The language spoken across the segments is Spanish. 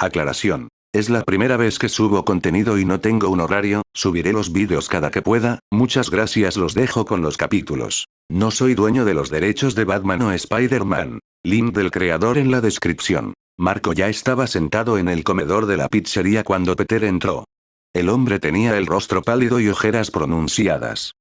Aclaración. Es la primera vez que subo contenido y no tengo un horario, subiré los vídeos cada que pueda, muchas gracias, los dejo con los capítulos. No soy dueño de los derechos de Batman o Spider-Man. Link del creador en la descripción. Marco ya estaba sentado en el comedor de la pizzería cuando Peter entró. El hombre tenía el rostro pálido y ojeras pronunciadas.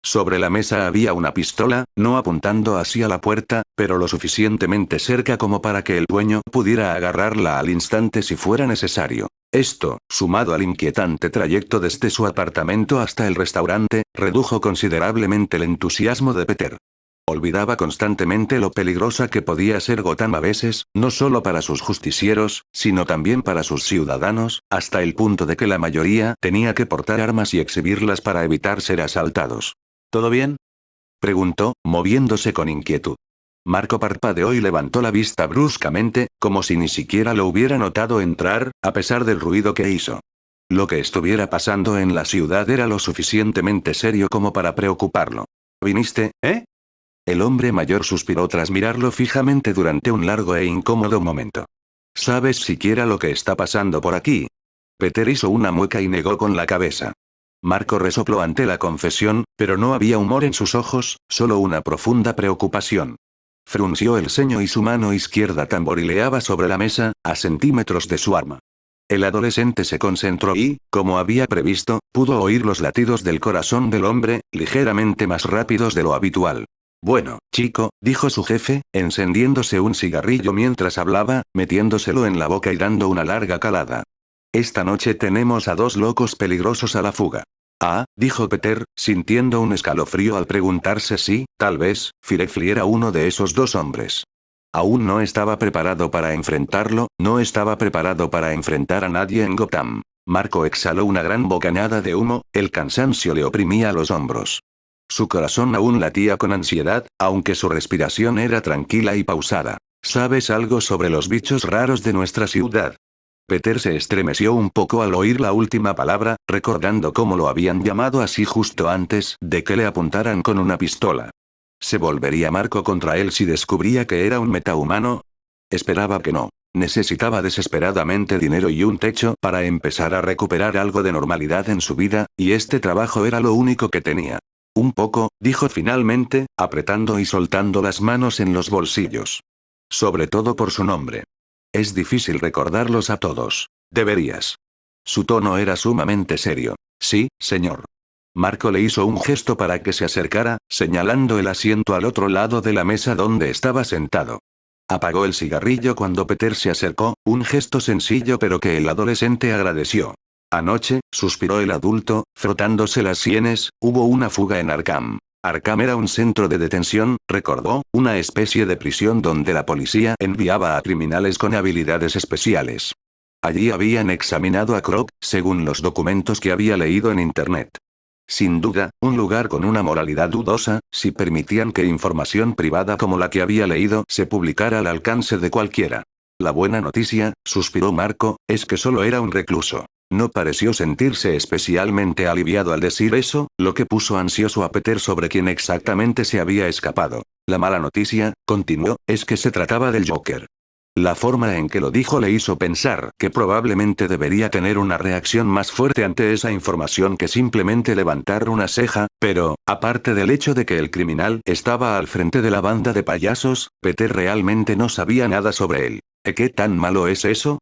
Sobre la mesa había una pistola, no apuntando hacia la puerta, pero lo suficientemente cerca como para que el dueño pudiera agarrarla al instante si fuera necesario. Esto, sumado al inquietante trayecto desde su apartamento hasta el restaurante, redujo considerablemente el entusiasmo de Peter. Olvidaba constantemente lo peligrosa que podía ser Gotham a veces, no solo para sus justicieros, sino también para sus ciudadanos, hasta el punto de que la mayoría tenía que portar armas y exhibirlas para evitar ser asaltados. ¿Todo bien?, preguntó, moviéndose con inquietud. Marco parpadeó y levantó la vista bruscamente, como si ni siquiera lo hubiera notado entrar, a pesar del ruido que hizo. Lo que estuviera pasando en la ciudad era lo suficientemente serio como para preocuparlo. ¿Viniste, eh? El hombre mayor suspiró tras mirarlo fijamente durante un largo e incómodo momento. ¿Sabes siquiera lo que está pasando por aquí? Peter hizo una mueca y negó con la cabeza. Marco resopló ante la confesión, pero no había humor en sus ojos, solo una profunda preocupación. Frunció el ceño y su mano izquierda tamborileaba sobre la mesa, a centímetros de su arma. El adolescente se concentró y, como había previsto, pudo oír los latidos del corazón del hombre, ligeramente más rápidos de lo habitual. Bueno, chico, dijo su jefe, encendiéndose un cigarrillo mientras hablaba, metiéndoselo en la boca y dando una larga calada. Esta noche tenemos a dos locos peligrosos a la fuga. Ah, dijo Peter, sintiendo un escalofrío al preguntarse si, tal vez, Firefly era uno de esos dos hombres. Aún no estaba preparado para enfrentarlo, no estaba preparado para enfrentar a nadie en Gotham. Marco exhaló una gran bocanada de humo, el cansancio le oprimía los hombros. Su corazón aún latía con ansiedad, aunque su respiración era tranquila y pausada. ¿Sabes algo sobre los bichos raros de nuestra ciudad? Peter se estremeció un poco al oír la última palabra, recordando cómo lo habían llamado así justo antes de que le apuntaran con una pistola. ¿Se volvería Marco contra él si descubría que era un metahumano? Esperaba que no. Necesitaba desesperadamente dinero y un techo para empezar a recuperar algo de normalidad en su vida, y este trabajo era lo único que tenía. Un poco, dijo finalmente, apretando y soltando las manos en los bolsillos. Sobre todo por su nombre. Es difícil recordarlos a todos. Deberías. Su tono era sumamente serio. Sí, señor. Marco le hizo un gesto para que se acercara, señalando el asiento al otro lado de la mesa donde estaba sentado. Apagó el cigarrillo cuando Peter se acercó, un gesto sencillo pero que el adolescente agradeció. Anoche, suspiró el adulto, frotándose las sienes, hubo una fuga en Arkham. Arkham era un centro de detención, recordó, una especie de prisión donde la policía enviaba a criminales con habilidades especiales. Allí habían examinado a Croc, según los documentos que había leído en internet. Sin duda, un lugar con una moralidad dudosa, si permitían que información privada como la que había leído se publicara al alcance de cualquiera. La buena noticia, suspiró Marco, es que solo era un recluso. No pareció sentirse especialmente aliviado al decir eso, lo que puso ansioso a Peter sobre quién exactamente se había escapado. La mala noticia, continuó, es que se trataba del Joker. La forma en que lo dijo le hizo pensar que probablemente debería tener una reacción más fuerte ante esa información que simplemente levantar una ceja, pero, aparte del hecho de que el criminal estaba al frente de la banda de payasos, Peter realmente no sabía nada sobre él. ¿Qué tan malo es eso?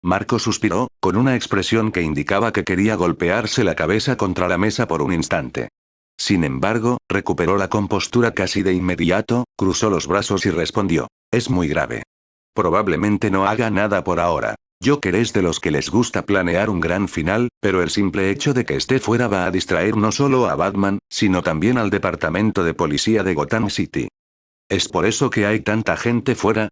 Marco suspiró, con una expresión que indicaba que quería golpearse la cabeza contra la mesa por un instante. Sin embargo, recuperó la compostura casi de inmediato, cruzó los brazos y respondió. Es muy grave. Probablemente no haga nada por ahora. Joker es de los que les gusta planear un gran final, pero el simple hecho de que esté fuera va a distraer no solo a Batman, sino también al departamento de policía de Gotham City. ¿Es por eso que hay tanta gente fuera?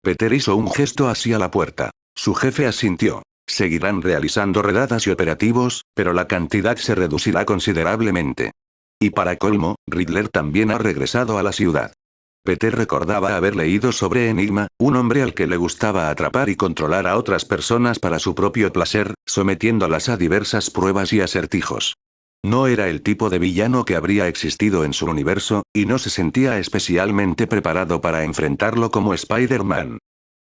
Peter hizo un gesto hacia la puerta. Su jefe asintió. Seguirán realizando redadas y operativos, pero la cantidad se reducirá considerablemente. Y para colmo, Riddler también ha regresado a la ciudad. Peter recordaba haber leído sobre Enigma, un hombre al que le gustaba atrapar y controlar a otras personas para su propio placer, sometiéndolas a diversas pruebas y acertijos. No era el tipo de villano que habría existido en su universo, y no se sentía especialmente preparado para enfrentarlo como Spider-Man.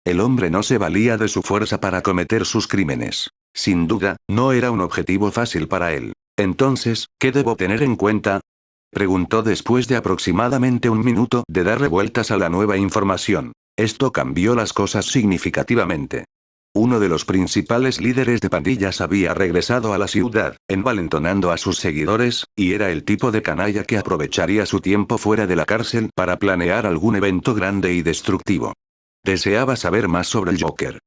El hombre no se valía de su fuerza para cometer sus crímenes. Sin duda, no era un objetivo fácil para él. Entonces, ¿qué debo tener en cuenta? Preguntó después de aproximadamente un minuto de darle vueltas a la nueva información. Esto cambió las cosas significativamente. Uno de los principales líderes de pandillas había regresado a la ciudad, envalentonando a sus seguidores, y era el tipo de canalla que aprovecharía su tiempo fuera de la cárcel para planear algún evento grande y destructivo. Deseaba saber más sobre el Joker.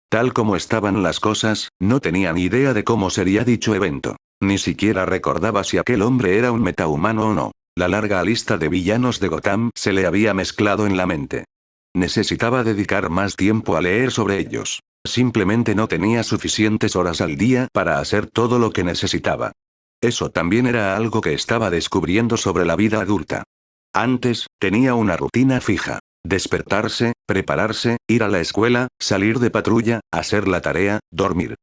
Tal como estaban las cosas, no tenía ni idea de cómo sería dicho evento. Ni siquiera recordaba si aquel hombre era un metahumano o no. La larga lista de villanos de Gotham se le había mezclado en la mente. Necesitaba dedicar más tiempo a leer sobre ellos. Simplemente no tenía suficientes horas al día para hacer todo lo que necesitaba. Eso también era algo que estaba descubriendo sobre la vida adulta. Antes, tenía una rutina fija. Despertarse, prepararse, ir a la escuela, salir de patrulla, hacer la tarea, dormir.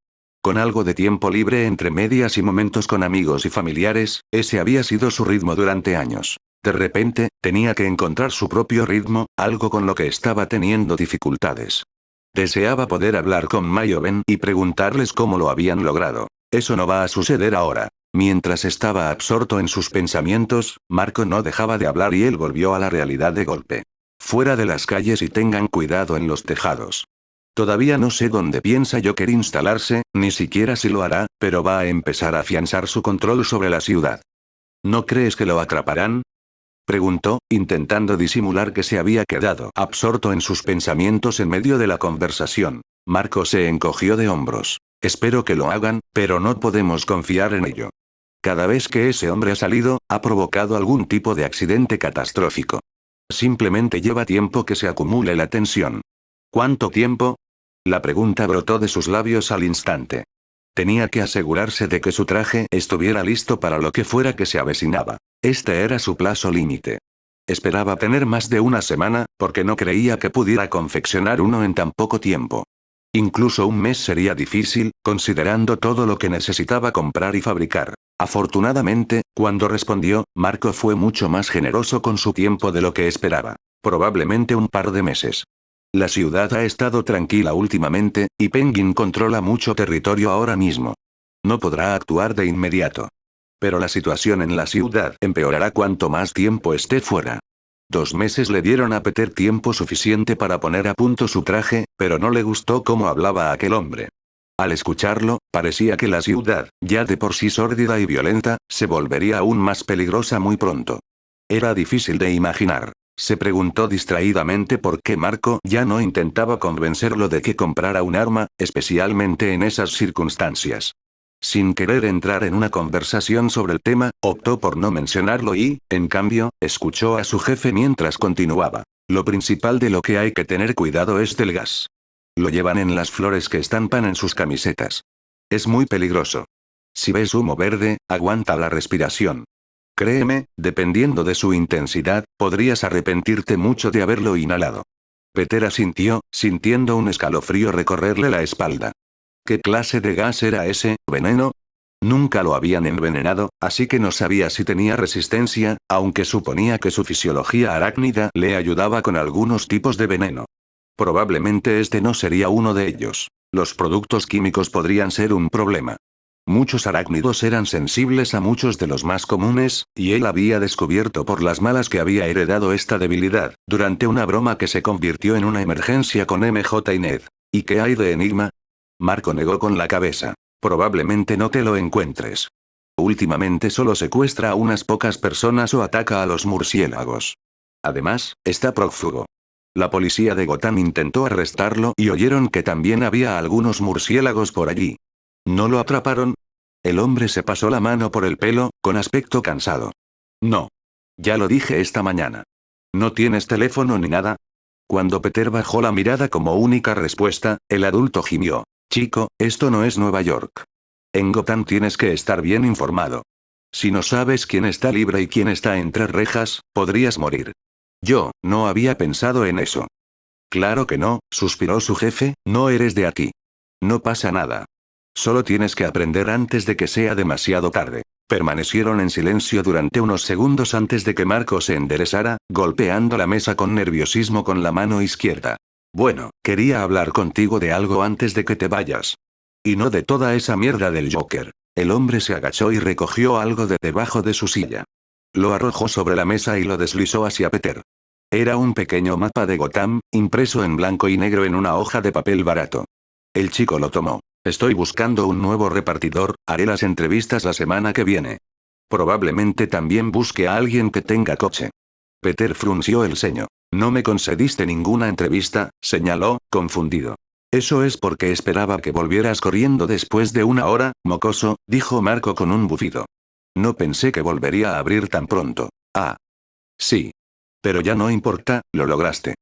Con algo de tiempo libre entre medias y momentos con amigos y familiares, ese había sido su ritmo durante años. De repente, tenía que encontrar su propio ritmo, algo con lo que estaba teniendo dificultades. Deseaba poder hablar con Mayo Ben y preguntarles cómo lo habían logrado. Eso no va a suceder ahora. Mientras estaba absorto en sus pensamientos, Marco no dejaba de hablar y él volvió a la realidad de golpe. Fuera de las calles y tengan cuidado en los tejados. Todavía no sé dónde piensa Joker instalarse, ni siquiera si lo hará, pero va a empezar a afianzar su control sobre la ciudad. ¿No crees que lo atraparán? Preguntó, intentando disimular que se había quedado absorto en sus pensamientos en medio de la conversación. Marco se encogió de hombros. Espero que lo hagan, pero no podemos confiar en ello. Cada vez que ese hombre ha salido, ha provocado algún tipo de accidente catastrófico. Simplemente lleva tiempo que se acumule la tensión. ¿Cuánto tiempo? La pregunta brotó de sus labios al instante. Tenía que asegurarse de que su traje estuviera listo para lo que fuera que se avecinaba. Este era su plazo límite. Esperaba tener más de una semana, porque no creía que pudiera confeccionar uno en tan poco tiempo. Incluso un mes sería difícil, considerando todo lo que necesitaba comprar y fabricar. Afortunadamente, cuando respondió, Marco fue mucho más generoso con su tiempo de lo que esperaba. Probablemente un par de meses. La ciudad ha estado tranquila últimamente, y Penguin controla mucho territorio ahora mismo. No podrá actuar de inmediato. Pero la situación en la ciudad empeorará cuanto más tiempo esté fuera. 2 meses le dieron a Peter tiempo suficiente para poner a punto su traje, pero no le gustó cómo hablaba aquel hombre. Al escucharlo, parecía que la ciudad, ya de por sí sórdida y violenta, se volvería aún más peligrosa muy pronto. Era difícil de imaginar. Se preguntó distraídamente por qué Marco ya no intentaba convencerlo de que comprara un arma, especialmente en esas circunstancias. Sin querer entrar en una conversación sobre el tema, optó por no mencionarlo y, en cambio, escuchó a su jefe mientras continuaba. Lo principal de lo que hay que tener cuidado es del gas. Lo llevan en las flores que estampan en sus camisetas. Es muy peligroso. Si ves humo verde, aguanta la respiración. Créeme, dependiendo de su intensidad, podrías arrepentirte mucho de haberlo inhalado. Peter asintió, sintiendo un escalofrío recorrerle la espalda. ¿Qué clase de gas era ese, veneno? Nunca lo habían envenenado, así que no sabía si tenía resistencia, aunque suponía que su fisiología arácnida le ayudaba con algunos tipos de veneno. Probablemente este no sería uno de ellos. Los productos químicos podrían ser un problema. Muchos arácnidos eran sensibles a muchos de los más comunes, y él había descubierto por las malas que había heredado esta debilidad, durante una broma que se convirtió en una emergencia con MJ y Ned. ¿Y qué hay de Enigma? Marco negó con la cabeza. Probablemente no te lo encuentres. Últimamente solo secuestra a unas pocas personas o ataca a los murciélagos. Además, está prófugo. La policía de Gotham intentó arrestarlo y oyeron que también había algunos murciélagos por allí. ¿No lo atraparon? El hombre se pasó la mano por el pelo, con aspecto cansado. No. Ya lo dije esta mañana. ¿No tienes teléfono ni nada? Cuando Peter bajó la mirada como única respuesta, el adulto gimió. Chico, esto no es Nueva York. En Gotham tienes que estar bien informado. Si no sabes quién está libre y quién está entre rejas, podrías morir. Yo, no había pensado en eso. Claro que no, suspiró su jefe, no eres de aquí. No pasa nada. Solo tienes que aprender antes de que sea demasiado tarde. Permanecieron en silencio durante unos segundos antes de que Marco se enderezara, golpeando la mesa con nerviosismo con la mano izquierda. Bueno, quería hablar contigo de algo antes de que te vayas. Y no de toda esa mierda del Joker. El hombre se agachó y recogió algo de debajo de su silla. Lo arrojó sobre la mesa y lo deslizó hacia Peter. Era un pequeño mapa de Gotham, impreso en blanco y negro en una hoja de papel barato. El chico lo tomó. Estoy buscando un nuevo repartidor, haré las entrevistas la semana que viene. Probablemente también busque a alguien que tenga coche. Peter frunció el ceño. No me concediste ninguna entrevista, señaló, confundido. Eso es porque esperaba que volvieras corriendo después de una hora, mocoso, dijo Marco con un bufido. No pensé que volvería a abrir tan pronto. Ah. Sí. Pero ya no importa, lo lograste.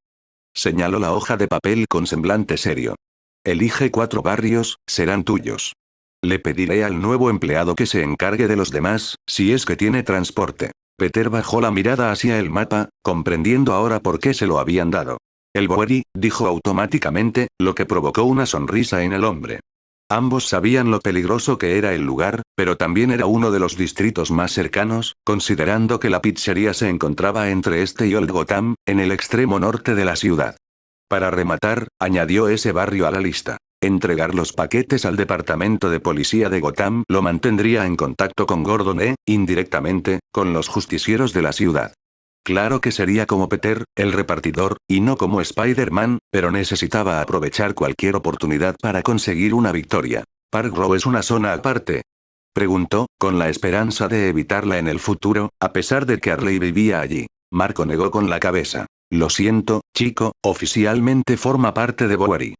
Señaló la hoja de papel con semblante serio. Elige 4 barrios, serán tuyos. Le pediré al nuevo empleado que se encargue de los demás, si es que tiene transporte. Peter bajó la mirada hacia el mapa, comprendiendo ahora por qué se lo habían dado. El Bowery, dijo automáticamente, lo que provocó una sonrisa en el hombre. Ambos sabían lo peligroso que era el lugar, pero también era uno de los distritos más cercanos, considerando que la pizzería se encontraba entre este y Old Gotham, en el extremo norte de la ciudad. Para rematar, añadió ese barrio a la lista. Entregar los paquetes al departamento de policía de Gotham lo mantendría en contacto con Gordon e, indirectamente, con los justicieros de la ciudad. Claro que sería como Peter, el repartidor, y no como Spider-Man, pero necesitaba aprovechar cualquier oportunidad para conseguir una victoria. ¿Park Row es una zona aparte? Preguntó, con la esperanza de evitarla en el futuro, a pesar de que Harley vivía allí. Marco negó con la cabeza. Lo siento, chico, oficialmente forma parte de Bowery.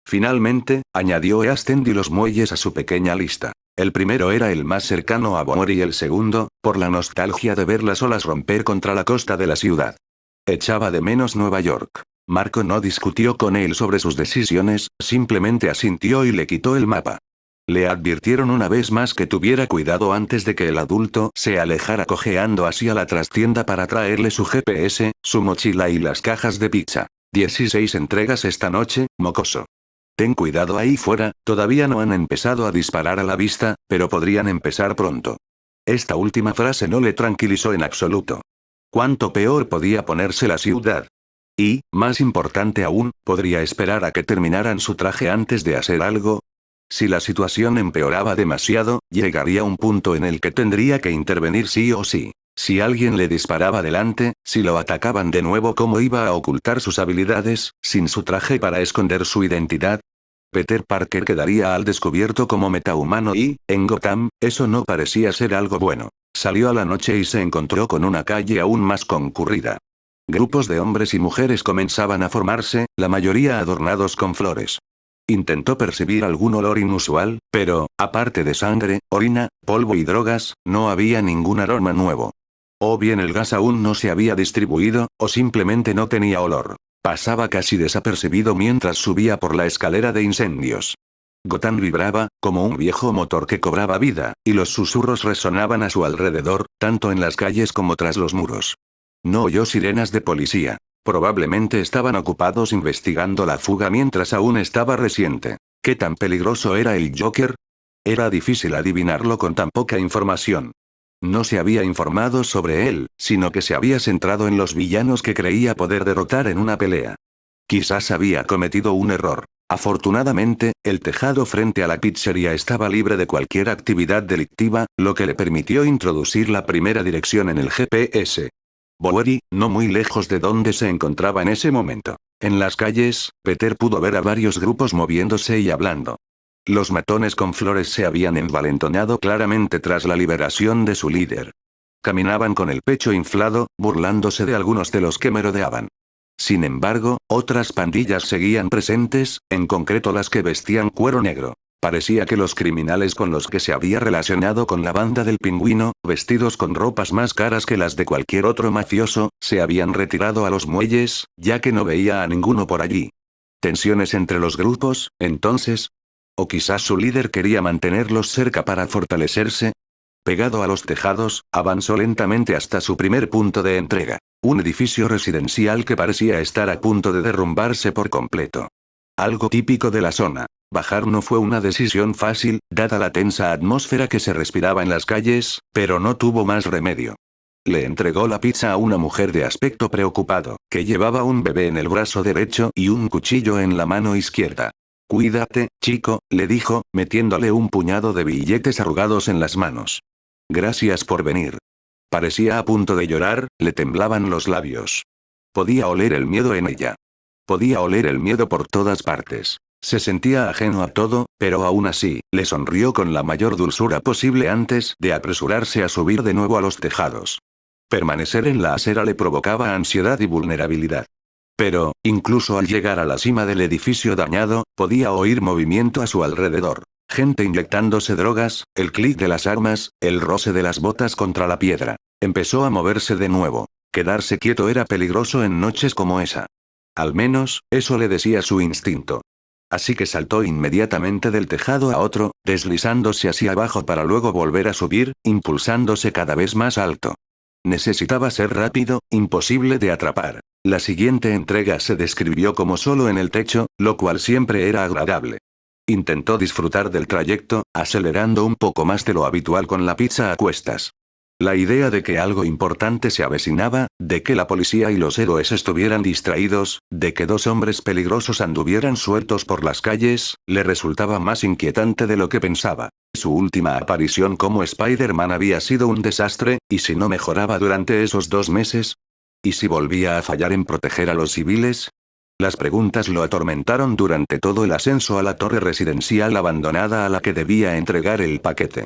Finalmente, añadió East y los muelles a su pequeña lista. El primero era el más cercano a Bowery y el segundo, por la nostalgia de ver las olas romper contra la costa de la ciudad. Echaba de menos Nueva York. Marco no discutió con él sobre sus decisiones, simplemente asintió y le quitó el mapa. Le advirtieron una vez más que tuviera cuidado antes de que el adulto se alejara cojeando hacia la trastienda para traerle su GPS, su mochila y las cajas de pizza. 16 entregas esta noche, mocoso. Ten cuidado ahí fuera, todavía no han empezado a disparar a la vista, pero podrían empezar pronto. Esta última frase no le tranquilizó en absoluto. ¿Cuánto peor podía ponerse la ciudad? Y, más importante aún, ¿podría esperar a que terminaran su traje antes de hacer algo? Si la situación empeoraba demasiado, llegaría un punto en el que tendría que intervenir sí o sí. Si alguien le disparaba delante, si lo atacaban de nuevo, ¿cómo iba a ocultar sus habilidades, sin su traje para esconder su identidad? Peter Parker quedaría al descubierto como metahumano y, en Gotham, eso no parecía ser algo bueno. Salió a la noche y se encontró con una calle aún más concurrida. Grupos de hombres y mujeres comenzaban a formarse, la mayoría adornados con flores. Intentó percibir algún olor inusual, pero, aparte de sangre, orina, polvo y drogas, no había ningún aroma nuevo. O bien el gas aún no se había distribuido, o simplemente no tenía olor. Pasaba casi desapercibido mientras subía por la escalera de incendios. Gotham vibraba, como un viejo motor que cobraba vida, y los susurros resonaban a su alrededor, tanto en las calles como tras los muros. No oyó sirenas de policía. Probablemente estaban ocupados investigando la fuga mientras aún estaba reciente. ¿Qué tan peligroso era el Joker? Era difícil adivinarlo con tan poca información. No se había informado sobre él, sino que se había centrado en los villanos que creía poder derrotar en una pelea. Quizás había cometido un error. Afortunadamente, el tejado frente a la pizzería estaba libre de cualquier actividad delictiva, lo que le permitió introducir la primera dirección en el GPS. Bowery, no muy lejos de donde se encontraba en ese momento. En las calles, Peter pudo ver a varios grupos moviéndose y hablando. Los matones con flores se habían envalentonado claramente tras la liberación de su líder. Caminaban con el pecho inflado, burlándose de algunos de los que merodeaban. Sin embargo, otras pandillas seguían presentes, en concreto las que vestían cuero negro. Parecía que los criminales con los que se había relacionado con la banda del Pingüino, vestidos con ropas más caras que las de cualquier otro mafioso, se habían retirado a los muelles, ya que no veía a ninguno por allí. ¿Tensiones entre los grupos, entonces? ¿O quizás su líder quería mantenerlos cerca para fortalecerse? Pegado a los tejados, avanzó lentamente hasta su primer punto de entrega. Un edificio residencial que parecía estar a punto de derrumbarse por completo. Algo típico de la zona. Bajar no fue una decisión fácil, dada la tensa atmósfera que se respiraba en las calles, pero no tuvo más remedio. Le entregó la pizza a una mujer de aspecto preocupado, que llevaba un bebé en el brazo derecho y un cuchillo en la mano izquierda. Cuídate, chico, le dijo, metiéndole un puñado de billetes arrugados en las manos. Gracias por venir. Parecía a punto de llorar, le temblaban los labios. Podía oler el miedo en ella. Podía oler el miedo por todas partes. Se sentía ajeno a todo, pero aún así, le sonrió con la mayor dulzura posible antes de apresurarse a subir de nuevo a los tejados. Permanecer en la acera le provocaba ansiedad y vulnerabilidad. Pero, incluso al llegar a la cima del edificio dañado, podía oír movimiento a su alrededor. Gente inyectándose drogas, el clic de las armas, el roce de las botas contra la piedra. Empezó a moverse de nuevo. Quedarse quieto era peligroso en noches como esa. Al menos, eso le decía su instinto. Así que saltó inmediatamente del tejado a otro, deslizándose hacia abajo para luego volver a subir, impulsándose cada vez más alto. Necesitaba ser rápido, imposible de atrapar. La siguiente entrega se describió como solo en el techo, lo cual siempre era agradable. Intentó disfrutar del trayecto, acelerando un poco más de lo habitual con la pizza a cuestas. La idea de que algo importante se avecinaba, de que la policía y los héroes estuvieran distraídos, de que dos hombres peligrosos anduvieran sueltos por las calles, le resultaba más inquietante de lo que pensaba. Su última aparición como Spider-Man había sido un desastre, ¿y si no mejoraba durante esos 2 meses? ¿Y si volvía a fallar en proteger a los civiles? Las preguntas lo atormentaron durante todo el ascenso a la torre residencial abandonada a la que debía entregar el paquete.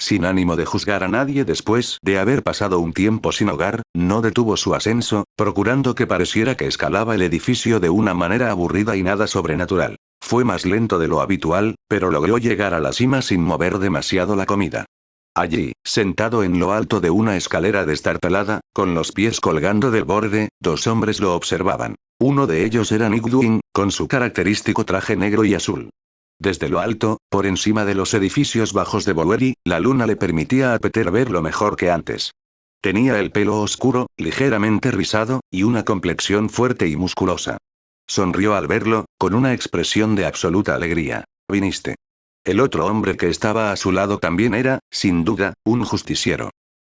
Sin ánimo de juzgar a nadie después de haber pasado un tiempo sin hogar, no detuvo su ascenso, procurando que pareciera que escalaba el edificio de una manera aburrida y nada sobrenatural. Fue más lento de lo habitual, pero logró llegar a la cima sin mover demasiado la comida. Allí, sentado en lo alto de una escalera destartalada, con los pies colgando del borde, 2 hombres lo observaban. Uno de ellos era Nick Duin, con su característico traje negro y azul. Desde lo alto, por encima de los edificios bajos de Bowery, la luna le permitía a Peter verlo mejor que antes. Tenía el pelo oscuro, ligeramente rizado, y una complexión fuerte y musculosa. Sonrió al verlo, con una expresión de absoluta alegría. «¿Viniste?». El otro hombre que estaba a su lado también era, sin duda, un justiciero.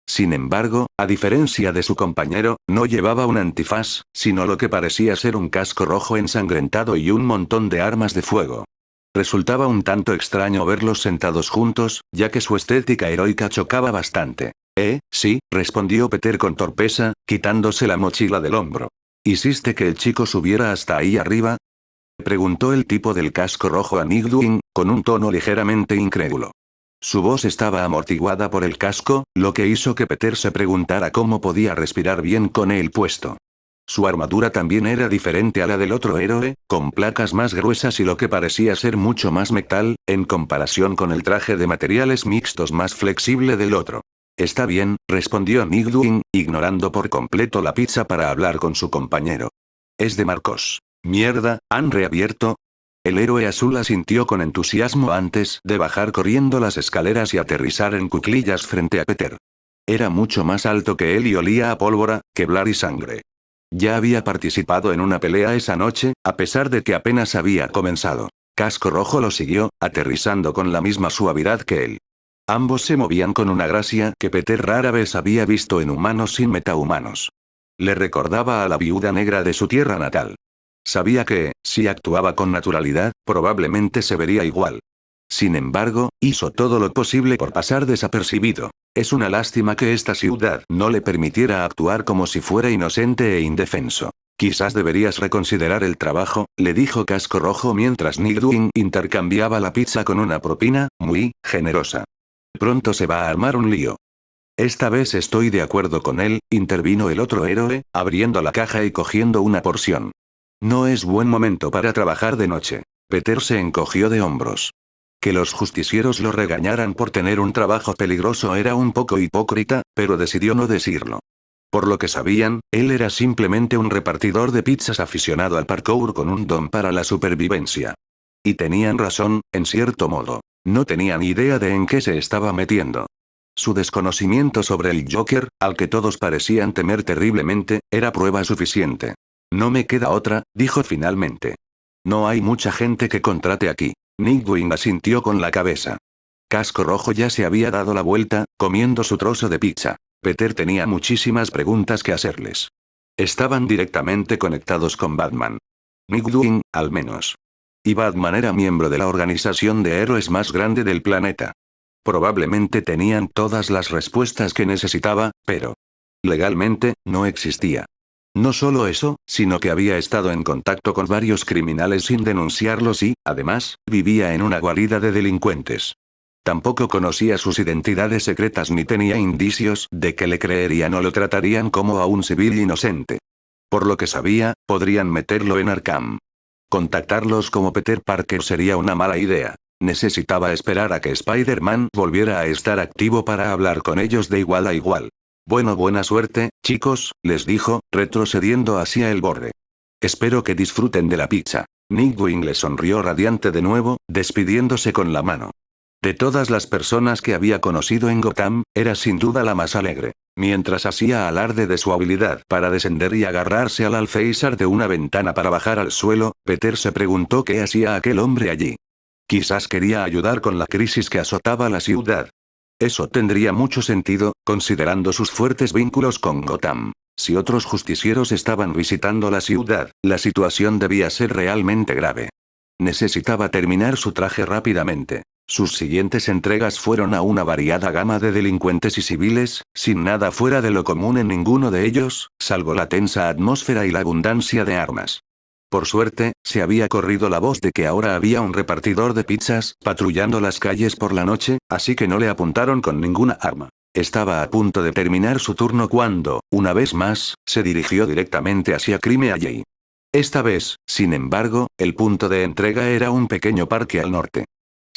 Sin embargo, a diferencia de su compañero, no llevaba un antifaz, sino lo que parecía ser un casco rojo ensangrentado y un montón de armas de fuego. Resultaba un tanto extraño verlos sentados juntos, ya que su estética heroica chocaba bastante. Sí, respondió Peter con torpeza, quitándose la mochila del hombro. ¿Hiciste que el chico subiera hasta ahí arriba?, preguntó el tipo del casco rojo a Nick Duin, con un tono ligeramente incrédulo. Su voz estaba amortiguada por el casco, lo que hizo que Peter se preguntara cómo podía respirar bien con él puesto. Su armadura también era diferente a la del otro héroe, con placas más gruesas y lo que parecía ser mucho más metal, en comparación con el traje de materiales mixtos más flexible del otro. Está bien, respondió Nick Duin, ignorando por completo la pizza para hablar con su compañero. Es de Marcos. Mierda, ¿han reabierto? El héroe azul asintió con entusiasmo antes de bajar corriendo las escaleras y aterrizar en cuclillas frente a Peter. Era mucho más alto que él y olía a pólvora, Kevlar y sangre. Ya había participado en una pelea esa noche, a pesar de que apenas había comenzado. Casco Rojo lo siguió, aterrizando con la misma suavidad que él. Ambos se movían con una gracia que Peter rara vez había visto en humanos sin metahumanos. Le recordaba a la viuda negra de su tierra natal. Sabía que, si actuaba con naturalidad, probablemente se vería igual. Sin embargo, hizo todo lo posible por pasar desapercibido. Es una lástima que esta ciudad no le permitiera actuar como si fuera inocente e indefenso. Quizás deberías reconsiderar el trabajo, le dijo Casco Rojo mientras Nick Duin intercambiaba la pizza con una propina, muy generosa. Pronto se va a armar un lío. Esta vez estoy de acuerdo con él, intervino el otro héroe, abriendo la caja y cogiendo una porción. No es buen momento para trabajar de noche. Peter se encogió de hombros. Que los justicieros lo regañaran por tener un trabajo peligroso era un poco hipócrita, pero decidió no decirlo. Por lo que sabían, él era simplemente un repartidor de pizzas aficionado al parkour con un don para la supervivencia. Y tenían razón, en cierto modo. No tenían idea de en qué se estaba metiendo. Su desconocimiento sobre el Joker, al que todos parecían temer terriblemente, era prueba suficiente. No me queda otra, dijo finalmente. No hay mucha gente que contrate aquí. Nick Duin asintió con la cabeza. Casco Rojo ya se había dado la vuelta, comiendo su trozo de pizza. Peter tenía muchísimas preguntas que hacerles. Estaban directamente conectados con Batman. Nightwing, al menos. Y Batman era miembro de la organización de héroes más grande del planeta. Probablemente tenían todas las respuestas que necesitaba, pero legalmente, no existía. No solo eso, sino que había estado en contacto con varios criminales sin denunciarlos y, además, vivía en una guarida de delincuentes. Tampoco conocía sus identidades secretas ni tenía indicios de que le creerían o lo tratarían como a un civil inocente. Por lo que sabía, podrían meterlo en Arkham. Contactarlos como Peter Parker sería una mala idea. Necesitaba esperar a que Spider-Man volviera a estar activo para hablar con ellos de igual a igual. Bueno, buena suerte, chicos, les dijo, retrocediendo hacia el borde. Espero que disfruten de la pizza. Nightwing le sonrió radiante de nuevo, despidiéndose con la mano. De todas las personas que había conocido en Gotham, era sin duda la más alegre. Mientras hacía alarde de su habilidad para descender y agarrarse al alféizar de una ventana para bajar al suelo, Peter se preguntó qué hacía aquel hombre allí. Quizás quería ayudar con la crisis que azotaba la ciudad. Eso tendría mucho sentido, considerando sus fuertes vínculos con Gotham. Si otros justicieros estaban visitando la ciudad, la situación debía ser realmente grave. Necesitaba terminar su traje rápidamente. Sus siguientes entregas fueron a una variada gama de delincuentes y civiles, sin nada fuera de lo común en ninguno de ellos, salvo la tensa atmósfera y la abundancia de armas. Por suerte, se había corrido la voz de que ahora había un repartidor de pizzas patrullando las calles por la noche, así que no le apuntaron con ninguna arma. Estaba a punto de terminar su turno cuando, una vez más, se dirigió directamente hacia Crime Alley. Esta vez, sin embargo, el punto de entrega era un pequeño parque al norte.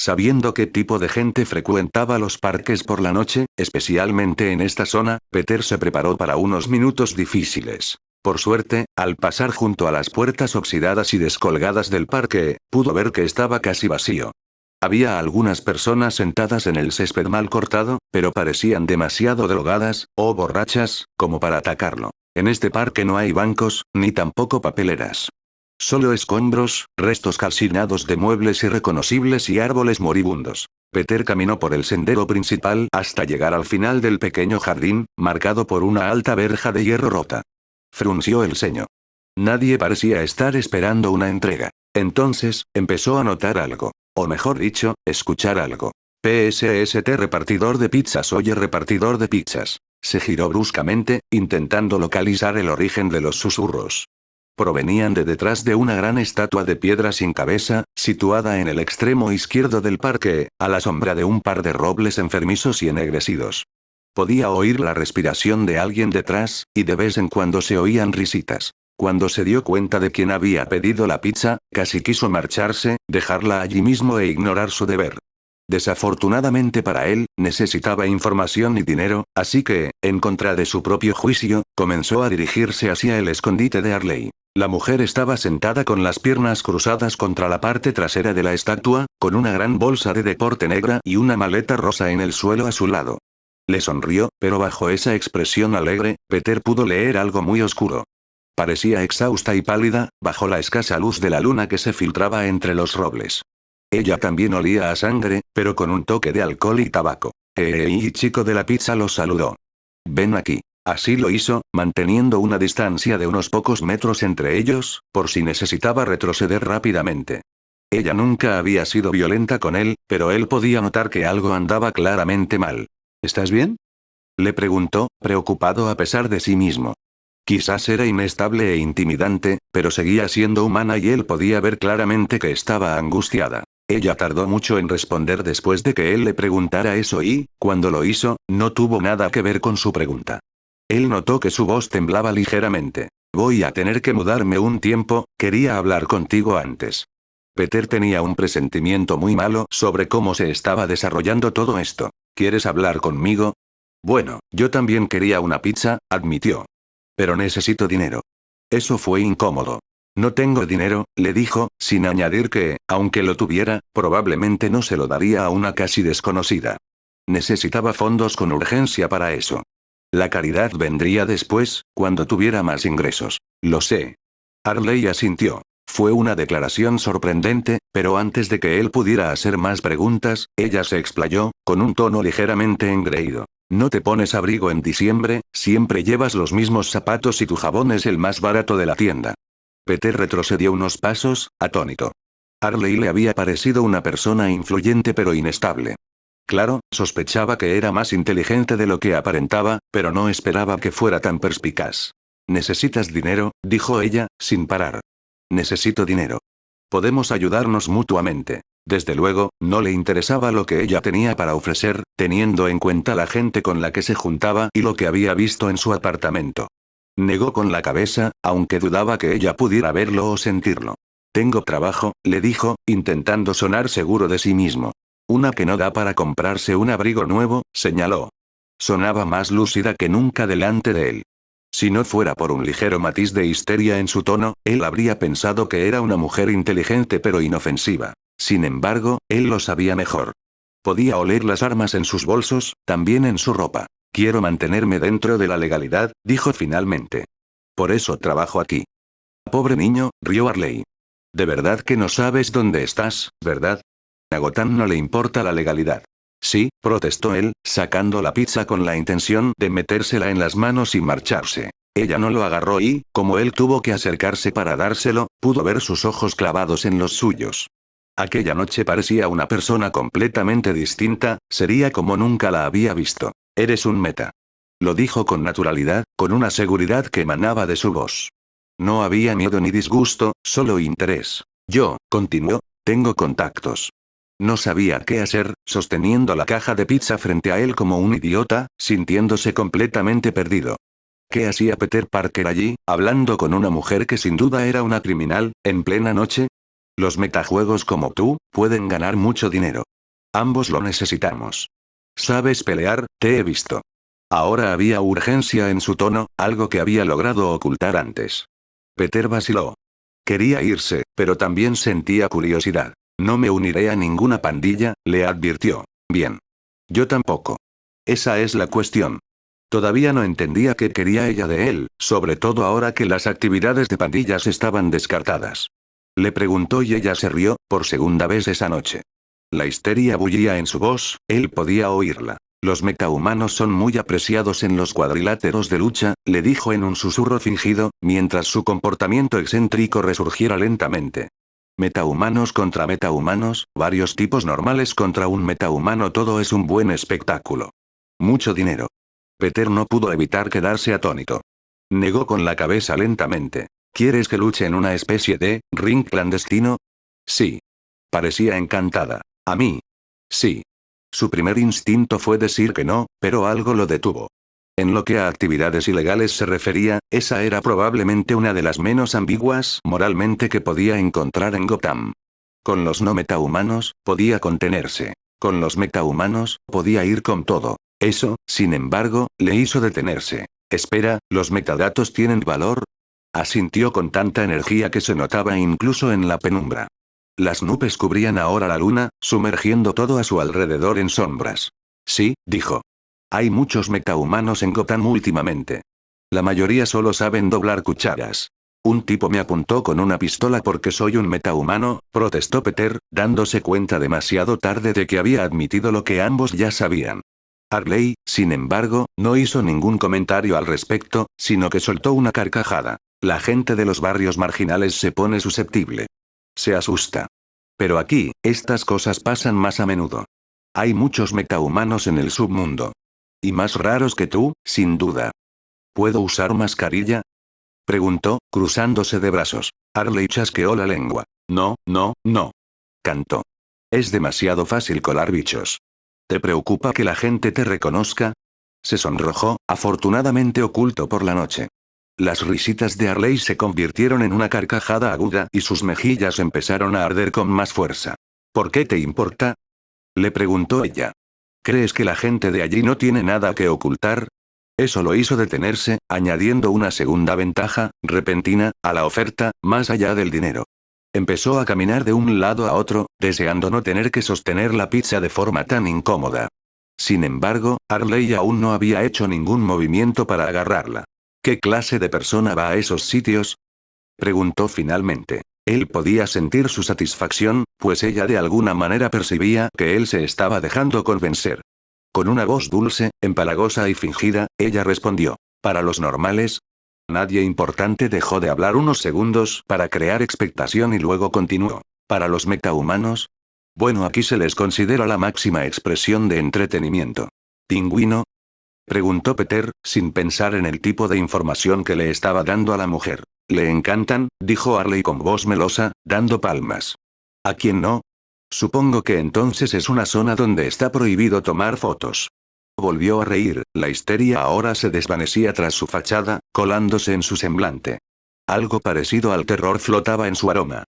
Sabiendo qué tipo de gente frecuentaba los parques por la noche, especialmente en esta zona, Peter se preparó para unos minutos difíciles. Por suerte, al pasar junto a las puertas oxidadas y descolgadas del parque, pudo ver que estaba casi vacío. Había algunas personas sentadas en el césped mal cortado, pero parecían demasiado drogadas, o borrachas, como para atacarlo. En este parque no hay bancos, ni tampoco papeleras. Solo escombros, restos calcinados de muebles irreconocibles y árboles moribundos. Peter caminó por el sendero principal hasta llegar al final del pequeño jardín, marcado por una alta verja de hierro rota. Frunció el ceño. Nadie parecía estar esperando una entrega. Entonces, empezó a notar algo. O mejor dicho, escuchar algo. PSST repartidor de pizzas. Oye, repartidor de pizzas. Se giró bruscamente, intentando localizar el origen de los susurros. Provenían de detrás de una gran estatua de piedra sin cabeza, situada en el extremo izquierdo del parque, a la sombra de un par de robles enfermizos y ennegrecidos. Podía oír la respiración de alguien detrás, y de vez en cuando se oían risitas. Cuando se dio cuenta de quién había pedido la pizza, casi quiso marcharse, dejarla allí mismo e ignorar su deber. Desafortunadamente para él, necesitaba información y dinero, así que, en contra de su propio juicio, comenzó a dirigirse hacia el escondite de Harley. La mujer estaba sentada con las piernas cruzadas contra la parte trasera de la estatua, con una gran bolsa de deporte negra y una maleta rosa en el suelo a su lado. Le sonrió, pero bajo esa expresión alegre, Peter pudo leer algo muy oscuro. Parecía exhausta y pálida, bajo la escasa luz de la luna que se filtraba entre los robles. Ella también olía a sangre, pero con un toque de alcohol y tabaco. Y chico de la pizza los saludó. Ven aquí. Así lo hizo, manteniendo una distancia de unos pocos metros entre ellos, por si necesitaba retroceder rápidamente. Ella nunca había sido violenta con él, pero él podía notar que algo andaba claramente mal. ¿Estás bien?, le preguntó, preocupado a pesar de sí mismo. Quizás era inestable e intimidante, pero seguía siendo humana y él podía ver claramente que estaba angustiada. Ella tardó mucho en responder después de que él le preguntara eso y, cuando lo hizo, no tuvo nada que ver con su pregunta. Él notó que su voz temblaba ligeramente. Voy a tener que mudarme un tiempo, quería hablar contigo antes. Peter tenía un presentimiento muy malo sobre cómo se estaba desarrollando todo esto. ¿Quieres hablar conmigo? Bueno, yo también quería una pizza, admitió. Pero necesito dinero. Eso fue incómodo. No tengo dinero, le dijo, sin añadir que, aunque lo tuviera, probablemente no se lo daría a una casi desconocida. Necesitaba fondos con urgencia para eso. La caridad vendría después, cuando tuviera más ingresos. Lo sé. Harley asintió. Fue una declaración sorprendente, pero antes de que él pudiera hacer más preguntas, ella se explayó, con un tono ligeramente engreído. No te pones abrigo en diciembre, siempre llevas los mismos zapatos y tu jabón es el más barato de la tienda. Peter retrocedió unos pasos, atónito. Arley le había parecido una persona influyente pero inestable. Claro, sospechaba que era más inteligente de lo que aparentaba, pero no esperaba que fuera tan perspicaz. ¿Necesitas dinero?, dijo ella, sin parar. Necesito dinero. Podemos ayudarnos mutuamente. Desde luego, no le interesaba lo que ella tenía para ofrecer, teniendo en cuenta la gente con la que se juntaba y lo que había visto en su apartamento. Negó con la cabeza, aunque dudaba que ella pudiera verlo o sentirlo. Tengo trabajo, le dijo, intentando sonar seguro de sí mismo. Una que no da para comprarse un abrigo nuevo, señaló. Sonaba más lúcida que nunca delante de él. Si no fuera por un ligero matiz de histeria en su tono, él habría pensado que era una mujer inteligente pero inofensiva. Sin embargo, él lo sabía mejor. Podía oler las armas en sus bolsos, también en su ropa. Quiero mantenerme dentro de la legalidad, dijo finalmente. Por eso trabajo aquí. Pobre niño, rió Arley. De verdad que no sabes dónde estás, ¿verdad? A Gotham no le importa la legalidad. Sí, protestó él, sacando la pizza con la intención de metérsela en las manos y marcharse. Ella no lo agarró y, como él tuvo que acercarse para dárselo, pudo ver sus ojos clavados en los suyos. Aquella noche parecía una persona completamente distinta, sería como nunca la había visto. Eres un meta. Lo dijo con naturalidad, con una seguridad que emanaba de su voz. No había miedo ni disgusto, solo interés. Yo, continuó, tengo contactos. No sabía qué hacer, sosteniendo la caja de pizza frente a él como un idiota, sintiéndose completamente perdido. ¿Qué hacía Peter Parker allí, hablando con una mujer que sin duda era una criminal, en plena noche? Los metajuegos como tú, pueden ganar mucho dinero. Ambos lo necesitamos. ¿Sabes pelear? Te he visto. Ahora había urgencia en su tono, algo que había logrado ocultar antes. Peter vaciló. Quería irse, pero también sentía curiosidad. No me uniré a ninguna pandilla, le advirtió. Bien. Yo tampoco. Esa es la cuestión. Todavía no entendía qué quería ella de él, sobre todo ahora que las actividades de pandillas estaban descartadas. Le preguntó y ella se rió, por segunda vez esa noche. La histeria bullía en su voz, él podía oírla. Los metahumanos son muy apreciados en los cuadriláteros de lucha, le dijo en un susurro fingido, mientras su comportamiento excéntrico resurgiera lentamente. Metahumanos contra metahumanos, varios tipos normales contra un metahumano, todo es un buen espectáculo. Mucho dinero. Peter no pudo evitar quedarse atónito. Negó con la cabeza lentamente. ¿Quieres que luche en una especie de ring clandestino? Sí. Parecía encantada. ¿A mí? Sí. Su primer instinto fue decir que no, pero algo lo detuvo. En lo que a actividades ilegales se refería, esa era probablemente una de las menos ambiguas moralmente que podía encontrar en Gotham. Con los no metahumanos, podía contenerse. Con los metahumanos, podía ir con todo. Eso, sin embargo, le hizo detenerse. Espera, ¿los metadatos tienen valor? Asintió con tanta energía que se notaba incluso en la penumbra. Las nubes cubrían ahora la luna, sumergiendo todo a su alrededor en sombras. Sí, dijo. Hay muchos metahumanos en Gotham últimamente. La mayoría solo saben doblar cucharas. Un tipo me apuntó con una pistola porque soy un metahumano, protestó Peter, dándose cuenta demasiado tarde de que había admitido lo que ambos ya sabían. Arley, sin embargo, no hizo ningún comentario al respecto, sino que soltó una carcajada. La gente de los barrios marginales se pone susceptible. Se asusta. Pero aquí, estas cosas pasan más a menudo. Hay muchos metahumanos en el submundo. Y más raros que tú, sin duda. ¿Puedo usar mascarilla? Preguntó, cruzándose de brazos. Arley chasqueó la lengua. No, no, no. Cantó. Es demasiado fácil colar bichos. ¿Te preocupa que la gente te reconozca? Se sonrojó, afortunadamente oculto por la noche. Las risitas de Arley se convirtieron en una carcajada aguda y sus mejillas empezaron a arder con más fuerza. ¿Por qué te importa? Le preguntó ella. ¿Crees que la gente de allí no tiene nada que ocultar? Eso lo hizo detenerse, añadiendo una segunda ventaja, repentina, a la oferta, más allá del dinero. Empezó a caminar de un lado a otro, deseando no tener que sostener la pizza de forma tan incómoda. Sin embargo, Arley aún no había hecho ningún movimiento para agarrarla. ¿Qué clase de persona va a esos sitios? Preguntó finalmente. Él podía sentir su satisfacción, pues ella de alguna manera percibía que él se estaba dejando convencer. Con una voz dulce, empalagosa y fingida, ella respondió. Para los normales. Nadie importante dejó de hablar unos segundos para crear expectación y luego continuó. Para los metahumanos. Bueno, aquí se les considera la máxima expresión de entretenimiento. ¿Pingüino? Preguntó Peter, sin pensar en el tipo de información que le estaba dando a la mujer. Le encantan, dijo Arley con voz melosa, dando palmas. ¿A quién no? Supongo que entonces es una zona donde está prohibido tomar fotos. Volvió a reír, la histeria ahora se desvanecía tras su fachada, colándose en su semblante. Algo parecido al terror flotaba en su aroma.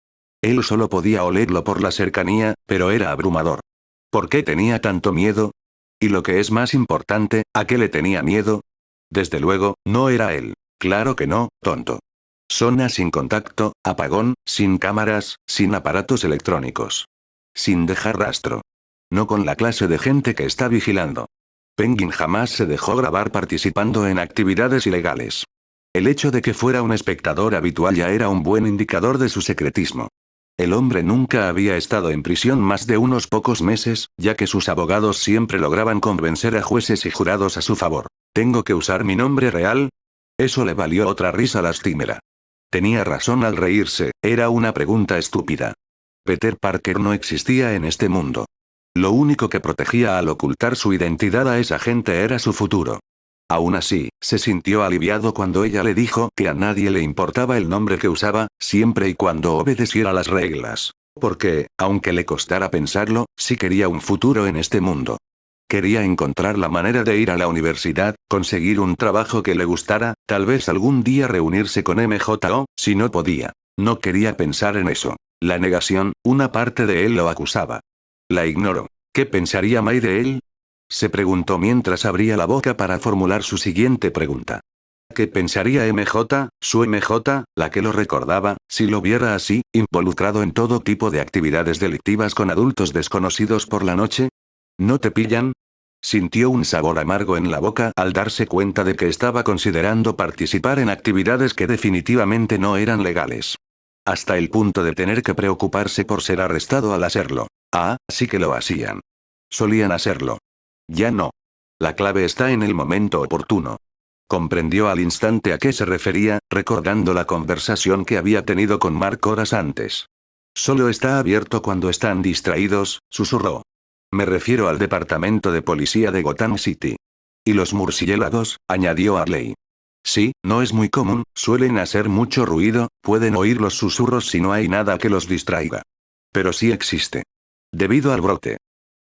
Él solo podía olerlo por la cercanía, pero era abrumador. ¿Por qué tenía tanto miedo? Y lo que es más importante, ¿a qué le tenía miedo? Desde luego, no era él. Claro que no, tonto. Zona sin contacto, apagón, sin cámaras, sin aparatos electrónicos. Sin dejar rastro. No con la clase de gente que está vigilando. Penguin jamás se dejó grabar participando en actividades ilegales. El hecho de que fuera un espectador habitual ya era un buen indicador de su secretismo. El hombre nunca había estado en prisión más de unos pocos meses, ya que sus abogados siempre lograban convencer a jueces y jurados a su favor. ¿Tengo que usar mi nombre real? Eso le valió otra risa lastimera. Tenía razón al reírse, era una pregunta estúpida. Peter Parker no existía en este mundo. Lo único que protegía al ocultar su identidad a esa gente era su futuro. Aún así, se sintió aliviado cuando ella le dijo que a nadie le importaba el nombre que usaba, siempre y cuando obedeciera las reglas. Porque, aunque le costara pensarlo, sí quería un futuro en este mundo. Quería encontrar la manera de ir a la universidad, conseguir un trabajo que le gustara, tal vez algún día reunirse con MJO, si no podía. No quería pensar en eso. La negación, una parte de él lo acusaba. La ignoró. ¿Qué pensaría May de él? Se preguntó mientras abría la boca para formular su siguiente pregunta. ¿Qué pensaría MJ, su MJ, la que lo recordaba, si lo viera así, involucrado en todo tipo de actividades delictivas con adultos desconocidos por la noche? ¿No te pillan? Sintió un sabor amargo en la boca al darse cuenta de que estaba considerando participar en actividades que definitivamente no eran legales. Hasta el punto de tener que preocuparse por ser arrestado al hacerlo. Ah, sí que lo hacían. Solían hacerlo. Ya no. La clave está en el momento oportuno. Comprendió al instante a qué se refería, recordando la conversación que había tenido con Mark horas antes. Solo está abierto cuando están distraídos, susurró. Me refiero al departamento de policía de Gotham City. Y los murciélagos, añadió Arley. Sí, no es muy común, suelen hacer mucho ruido, pueden oír los susurros si no hay nada que los distraiga. Pero sí existe. Debido al brote.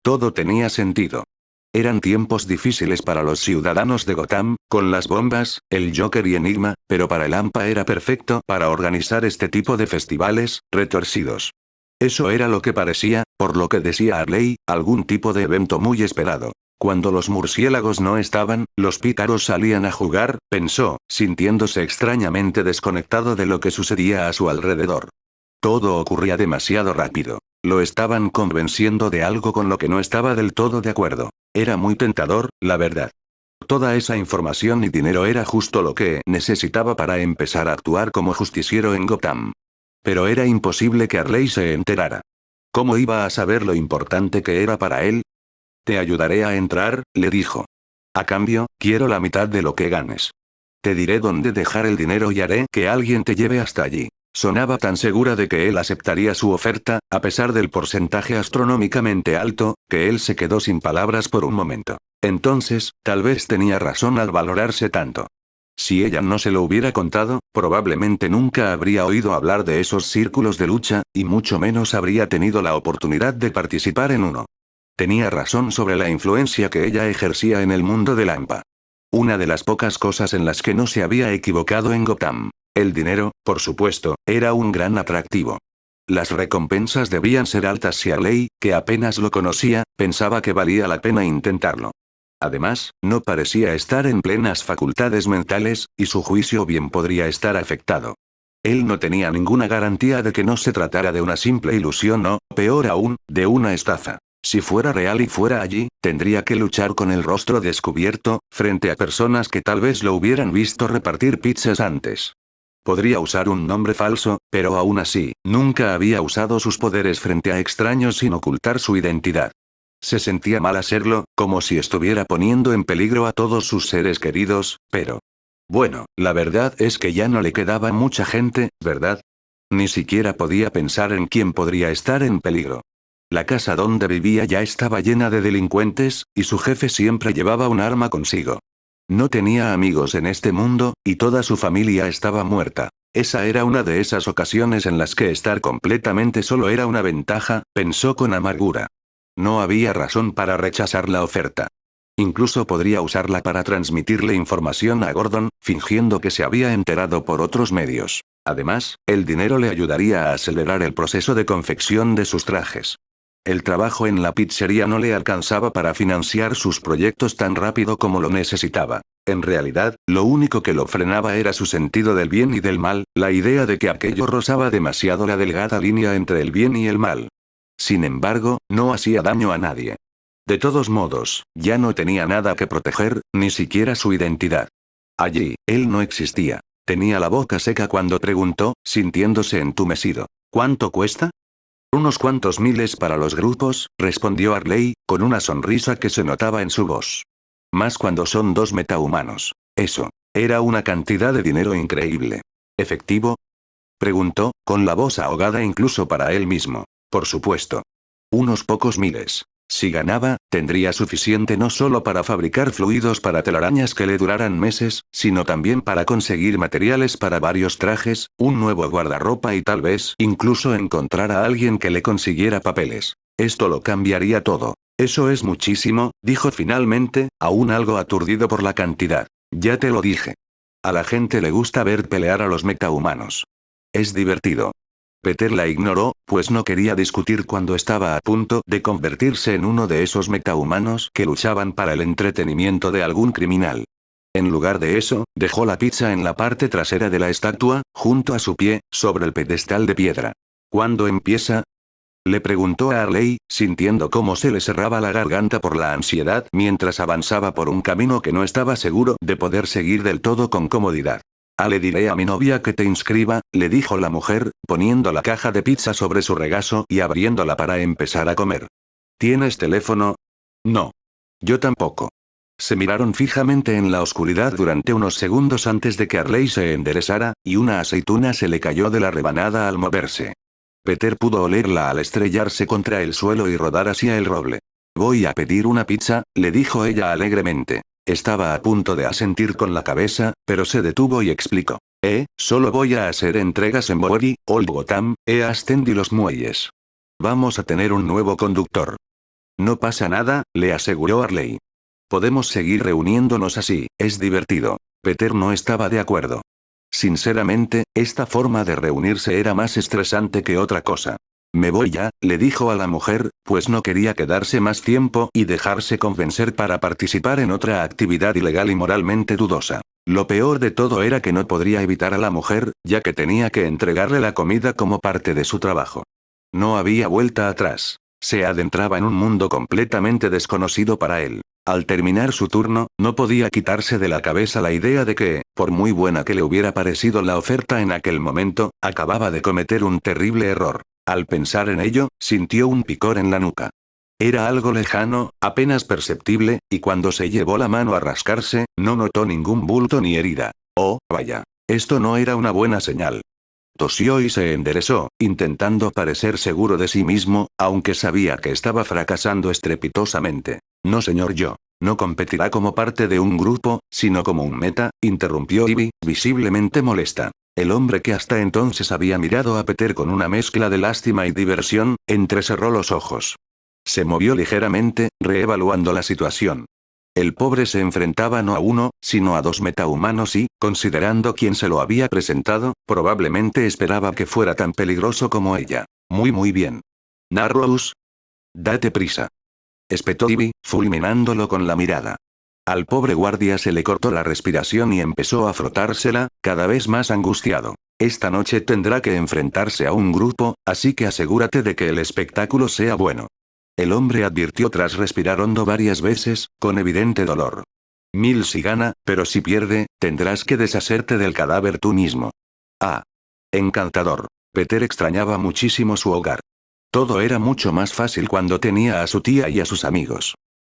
Todo tenía sentido. Eran tiempos difíciles para los ciudadanos de Gotham, con las bombas, el Joker y Enigma, pero para el AMPA era perfecto para organizar este tipo de festivales, retorcidos. Eso era lo que parecía, por lo que decía Arley, algún tipo de evento muy esperado. Cuando los murciélagos no estaban, los pícaros salían a jugar, pensó, sintiéndose extrañamente desconectado de lo que sucedía a su alrededor. Todo ocurría demasiado rápido. Lo estaban convenciendo de algo con lo que no estaba del todo de acuerdo. Era muy tentador, la verdad. Toda esa información y dinero era justo lo que necesitaba para empezar a actuar como justiciero en Gotham. Pero era imposible que Arley se enterara. ¿Cómo iba a saber lo importante que era para él? Te ayudaré a entrar, le dijo. A cambio, quiero la mitad de lo que ganes. Te diré dónde dejar el dinero y haré que alguien te lleve hasta allí. Sonaba tan segura de que él aceptaría su oferta, a pesar del porcentaje astronómicamente alto, que él se quedó sin palabras por un momento. Entonces, tal vez tenía razón al valorarse tanto. Si ella no se lo hubiera contado, probablemente nunca habría oído hablar de esos círculos de lucha, y mucho menos habría tenido la oportunidad de participar en uno. Tenía razón sobre la influencia que ella ejercía en el mundo del AMPA. Una de las pocas cosas en las que no se había equivocado en Gotham. El dinero, por supuesto, era un gran atractivo. Las recompensas debían ser altas si Arley, que apenas lo conocía, pensaba que valía la pena intentarlo. Además, no parecía estar en plenas facultades mentales, y su juicio bien podría estar afectado. Él no tenía ninguna garantía de que no se tratara de una simple ilusión o, peor aún, de una estafa. Si fuera real y fuera allí, tendría que luchar con el rostro descubierto, frente a personas que tal vez lo hubieran visto repartir pizzas antes. Podría usar un nombre falso, pero aún así, nunca había usado sus poderes frente a extraños sin ocultar su identidad. Se sentía mal hacerlo, como si estuviera poniendo en peligro a todos sus seres queridos, pero... Bueno, la verdad es que ya no le quedaba mucha gente, ¿verdad? Ni siquiera podía pensar en quién podría estar en peligro. La casa donde vivía ya estaba llena de delincuentes, y su jefe siempre llevaba un arma consigo. No tenía amigos en este mundo, y toda su familia estaba muerta. Esa era una de esas ocasiones en las que estar completamente solo era una ventaja, pensó con amargura. No había razón para rechazar la oferta. Incluso podría usarla para transmitirle información a Gordon, fingiendo que se había enterado por otros medios. Además, el dinero le ayudaría a acelerar el proceso de confección de sus trajes. El trabajo en la pizzería no le alcanzaba para financiar sus proyectos tan rápido como lo necesitaba. En realidad, lo único que lo frenaba era su sentido del bien y del mal, la idea de que aquello rozaba demasiado la delgada línea entre el bien y el mal. Sin embargo, no hacía daño a nadie. De todos modos, ya no tenía nada que proteger, ni siquiera su identidad. Allí, él no existía. Tenía la boca seca cuando preguntó, sintiéndose entumecido. ¿Cuánto cuesta? Unos cuantos miles para los grupos, respondió Arley, con una sonrisa que se notaba en su voz. Más cuando son dos metahumanos. Eso. Era una cantidad de dinero increíble. ¿Efectivo? Preguntó, con la voz ahogada incluso para él mismo. Por supuesto. Unos pocos miles. Si ganaba, tendría suficiente no solo para fabricar fluidos para telarañas que le duraran meses, sino también para conseguir materiales para varios trajes, un nuevo guardarropa y tal vez incluso encontrar a alguien que le consiguiera papeles. Esto lo cambiaría todo. Eso es muchísimo, dijo finalmente, aún algo aturdido por la cantidad. Ya te lo dije. A la gente le gusta ver pelear a los metahumanos. Es divertido. Peter la ignoró, pues no quería discutir cuando estaba a punto de convertirse en uno de esos metahumanos que luchaban para el entretenimiento de algún criminal. En lugar de eso, dejó la pizza en la parte trasera de la estatua, junto a su pie, sobre el pedestal de piedra. ¿Cuándo empieza? Le preguntó a Arley, sintiendo cómo se le cerraba la garganta por la ansiedad mientras avanzaba por un camino que no estaba seguro de poder seguir del todo con comodidad. Le diré a mi novia que te inscriba, le dijo la mujer, poniendo la caja de pizza sobre su regazo y abriéndola para empezar a comer. ¿Tienes teléfono? No. Yo tampoco. Se miraron fijamente en la oscuridad durante unos segundos antes de que Arley se enderezara, y una aceituna se le cayó de la rebanada al moverse. Peter pudo olerla al estrellarse contra el suelo y rodar hacia el roble. Voy a pedir una pizza, le dijo ella alegremente. Estaba a punto de asentir con la cabeza, pero se detuvo y explicó. Solo voy a hacer entregas en Bowery, Old Gotham, East End y los muelles. Vamos a tener un nuevo conductor. No pasa nada, le aseguró Arley. Podemos seguir reuniéndonos así, es divertido. Peter no estaba de acuerdo. Sinceramente, esta forma de reunirse era más estresante que otra cosa. Me voy ya, le dijo a la mujer, pues no quería quedarse más tiempo y dejarse convencer para participar en otra actividad ilegal y moralmente dudosa. Lo peor de todo era que no podría evitar a la mujer, ya que tenía que entregarle la comida como parte de su trabajo. No había vuelta atrás. Se adentraba en un mundo completamente desconocido para él. Al terminar su turno, no podía quitarse de la cabeza la idea de que, por muy buena que le hubiera parecido la oferta en aquel momento, acababa de cometer un terrible error. Al pensar en ello, sintió un picor en la nuca. Era algo lejano, apenas perceptible, y cuando se llevó la mano a rascarse, no notó ningún bulto ni herida. Oh, vaya. Esto no era una buena señal. Tosió y se enderezó, intentando parecer seguro de sí mismo, aunque sabía que estaba fracasando estrepitosamente. No señor, yo. No competirá como parte de un grupo, sino como un meta, interrumpió Ivy, visiblemente molesta. El hombre que hasta entonces había mirado a Peter con una mezcla de lástima y diversión, entrecerró los ojos. Se movió ligeramente, reevaluando la situación. El pobre se enfrentaba no a uno, sino a dos metahumanos y, considerando quién se lo había presentado, probablemente esperaba que fuera tan peligroso como ella. Muy bien. Narrows. Date prisa. Espetó Ivy, fulminándolo con la mirada. Al pobre guardia se le cortó la respiración y empezó a frotársela, cada vez más angustiado. Esta noche tendrá que enfrentarse a un grupo, así que asegúrate de que el espectáculo sea bueno. El hombre advirtió tras respirar hondo varias veces, con evidente dolor. Mil si gana, pero si pierde, tendrás que deshacerte del cadáver tú mismo. Ah. Encantador. Peter extrañaba muchísimo su hogar. Todo era mucho más fácil cuando tenía a su tía y a sus amigos.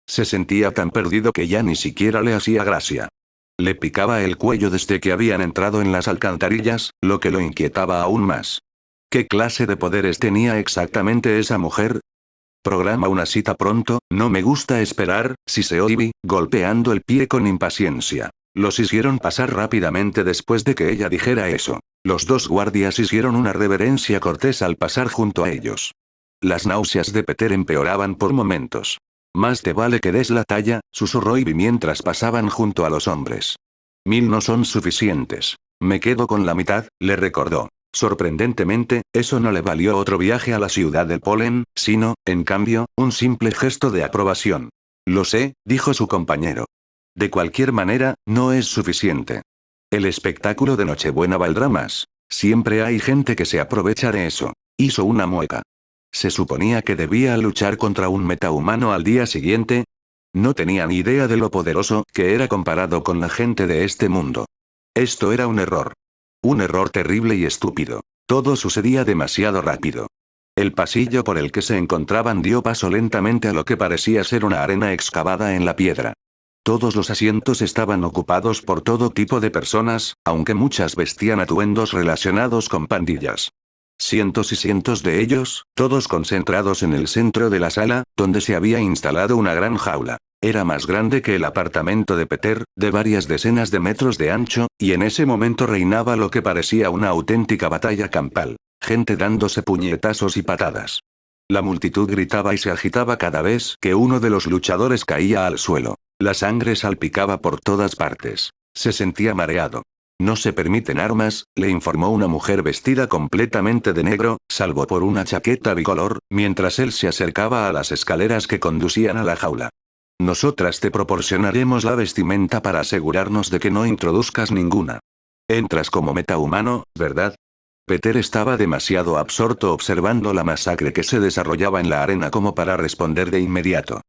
Se sentía tan perdido que ya ni siquiera le hacía gracia. Le picaba el cuello desde que habían entrado en las alcantarillas, lo que lo inquietaba aún más. ¿Qué clase de poderes tenía exactamente esa mujer? Programa una cita pronto, no me gusta esperar, siseó Ivy, golpeando el pie con impaciencia. Los hicieron pasar rápidamente después de que ella dijera eso. Los dos guardias hicieron una reverencia cortés al pasar junto a ellos. Las náuseas de Peter empeoraban por momentos. Más te vale que des la talla, susurró Ivy mientras pasaban junto a los hombres. 1000 no son suficientes. Me quedo con la mitad, le recordó. Sorprendentemente, eso no le valió otro viaje a la ciudad del polen, sino, en cambio, un simple gesto de aprobación. Lo sé, dijo su compañero. De cualquier manera, no es suficiente. El espectáculo de Nochebuena valdrá más. Siempre hay gente que se aprovecha de eso. Hizo una mueca. ¿Se suponía que debía luchar contra un metahumano al día siguiente? No tenía ni idea de lo poderoso que era comparado con la gente de este mundo. Esto era un error. Un error terrible y estúpido. Todo sucedía demasiado rápido. El pasillo por el que se encontraban dio paso lentamente a lo que parecía ser una arena excavada en la piedra. Todos los asientos estaban ocupados por todo tipo de personas, aunque muchas vestían atuendos relacionados con pandillas. Cientos y cientos de ellos, todos concentrados en el centro de la sala, donde se había instalado una gran jaula. Era más grande que el apartamento de Peter, de varias decenas de metros de ancho, y en ese momento reinaba lo que parecía una auténtica batalla campal. Gente dándose puñetazos y patadas. La multitud gritaba y se agitaba cada vez que uno de los luchadores caía al suelo. La sangre salpicaba por todas partes. Se sentía mareado. No se permiten armas, le informó una mujer vestida completamente de negro, salvo por una chaqueta bicolor, mientras él se acercaba a las escaleras que conducían a la jaula. Nosotras te proporcionaremos la vestimenta para asegurarnos de que no introduzcas ninguna. Entras como metahumano, ¿verdad? Peter estaba demasiado absorto observando la masacre que se desarrollaba en la arena como para responder de inmediato.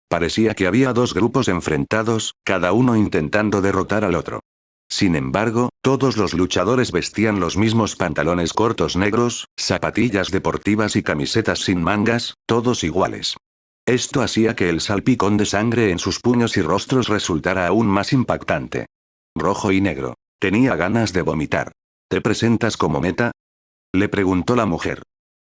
Parecía que había dos grupos enfrentados, cada uno intentando derrotar al otro. Sin embargo, todos los luchadores vestían los mismos pantalones cortos negros, zapatillas deportivas y camisetas sin mangas, todos iguales. Esto hacía que el salpicón de sangre en sus puños y rostros resultara aún más impactante. Rojo y negro. Tenía ganas de vomitar. ¿Te presentas como meta? Le preguntó la mujer.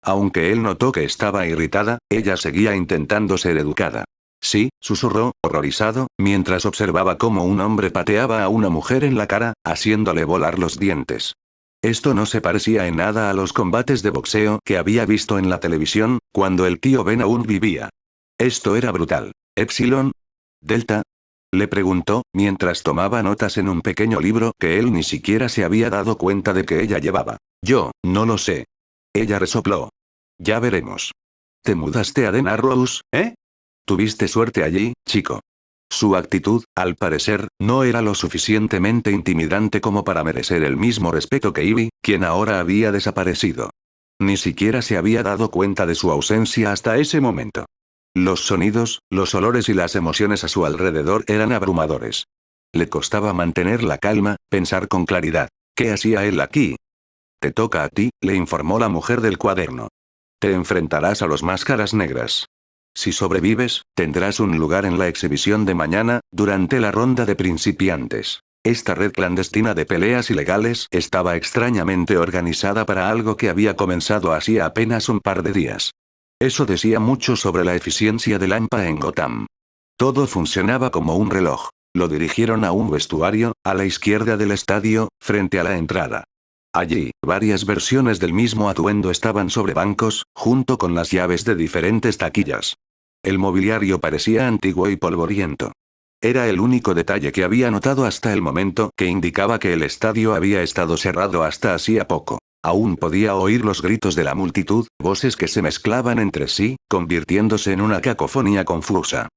Aunque él notó que estaba irritada, ella seguía intentando ser educada. Sí, susurró, horrorizado, mientras observaba cómo un hombre pateaba a una mujer en la cara, haciéndole volar los dientes. Esto no se parecía en nada a los combates de boxeo que había visto en la televisión, cuando el tío Ben aún vivía. Esto era brutal. ¿Epsilon? ¿Delta? Le preguntó, mientras tomaba notas en un pequeño libro que él ni siquiera se había dado cuenta de que ella llevaba. Yo, no lo sé. Ella resopló. Ya veremos. ¿Te mudaste a Den Arrows, eh? Tuviste suerte allí, chico. Su actitud, al parecer, no era lo suficientemente intimidante como para merecer el mismo respeto que Ivy, quien ahora había desaparecido. Ni siquiera se había dado cuenta de su ausencia hasta ese momento. Los sonidos, los olores y las emociones a su alrededor eran abrumadores. Le costaba mantener la calma, pensar con claridad. ¿Qué hacía él aquí? Te toca a ti, le informó la mujer del cuaderno. Te enfrentarás a los Máscaras Negras. Si sobrevives, tendrás un lugar en la exhibición de mañana, durante la ronda de principiantes. Esta red clandestina de peleas ilegales estaba extrañamente organizada para algo que había comenzado hacía apenas un par de días. Eso decía mucho sobre la eficiencia de Lampa en Gotham. Todo funcionaba como un reloj. Lo dirigieron a un vestuario, a la izquierda del estadio, frente a la entrada. Allí, varias versiones del mismo atuendo estaban sobre bancos, junto con las llaves de diferentes taquillas. El mobiliario parecía antiguo y polvoriento. Era el único detalle que había notado hasta el momento que indicaba que el estadio había estado cerrado hasta hacía poco. Aún podía oír los gritos de la multitud, voces que se mezclaban entre sí, convirtiéndose en una cacofonía confusa.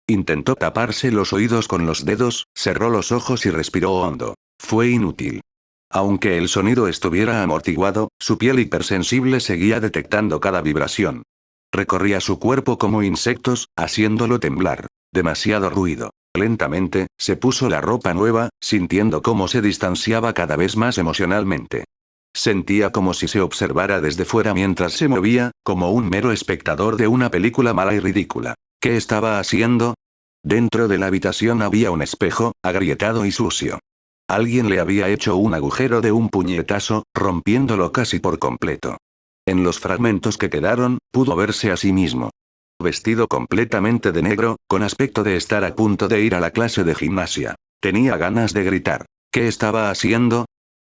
Intentó taparse los oídos con los dedos, cerró los ojos y respiró hondo. Fue inútil. Aunque el sonido estuviera amortiguado, su piel hipersensible seguía detectando cada vibración. Recorría su cuerpo como insectos, haciéndolo temblar. Demasiado ruido. Lentamente, se puso la ropa nueva, sintiendo cómo se distanciaba cada vez más emocionalmente. Sentía como si se observara desde fuera mientras se movía, como un mero espectador de una película mala y ridícula. ¿Qué estaba haciendo? Dentro de la habitación había un espejo, agrietado y sucio. Alguien le había hecho un agujero de un puñetazo, rompiéndolo casi por completo. En los fragmentos que quedaron, pudo verse a sí mismo. Vestido completamente de negro, con aspecto de estar a punto de ir a la clase de gimnasia. Tenía ganas de gritar. ¿Qué estaba haciendo?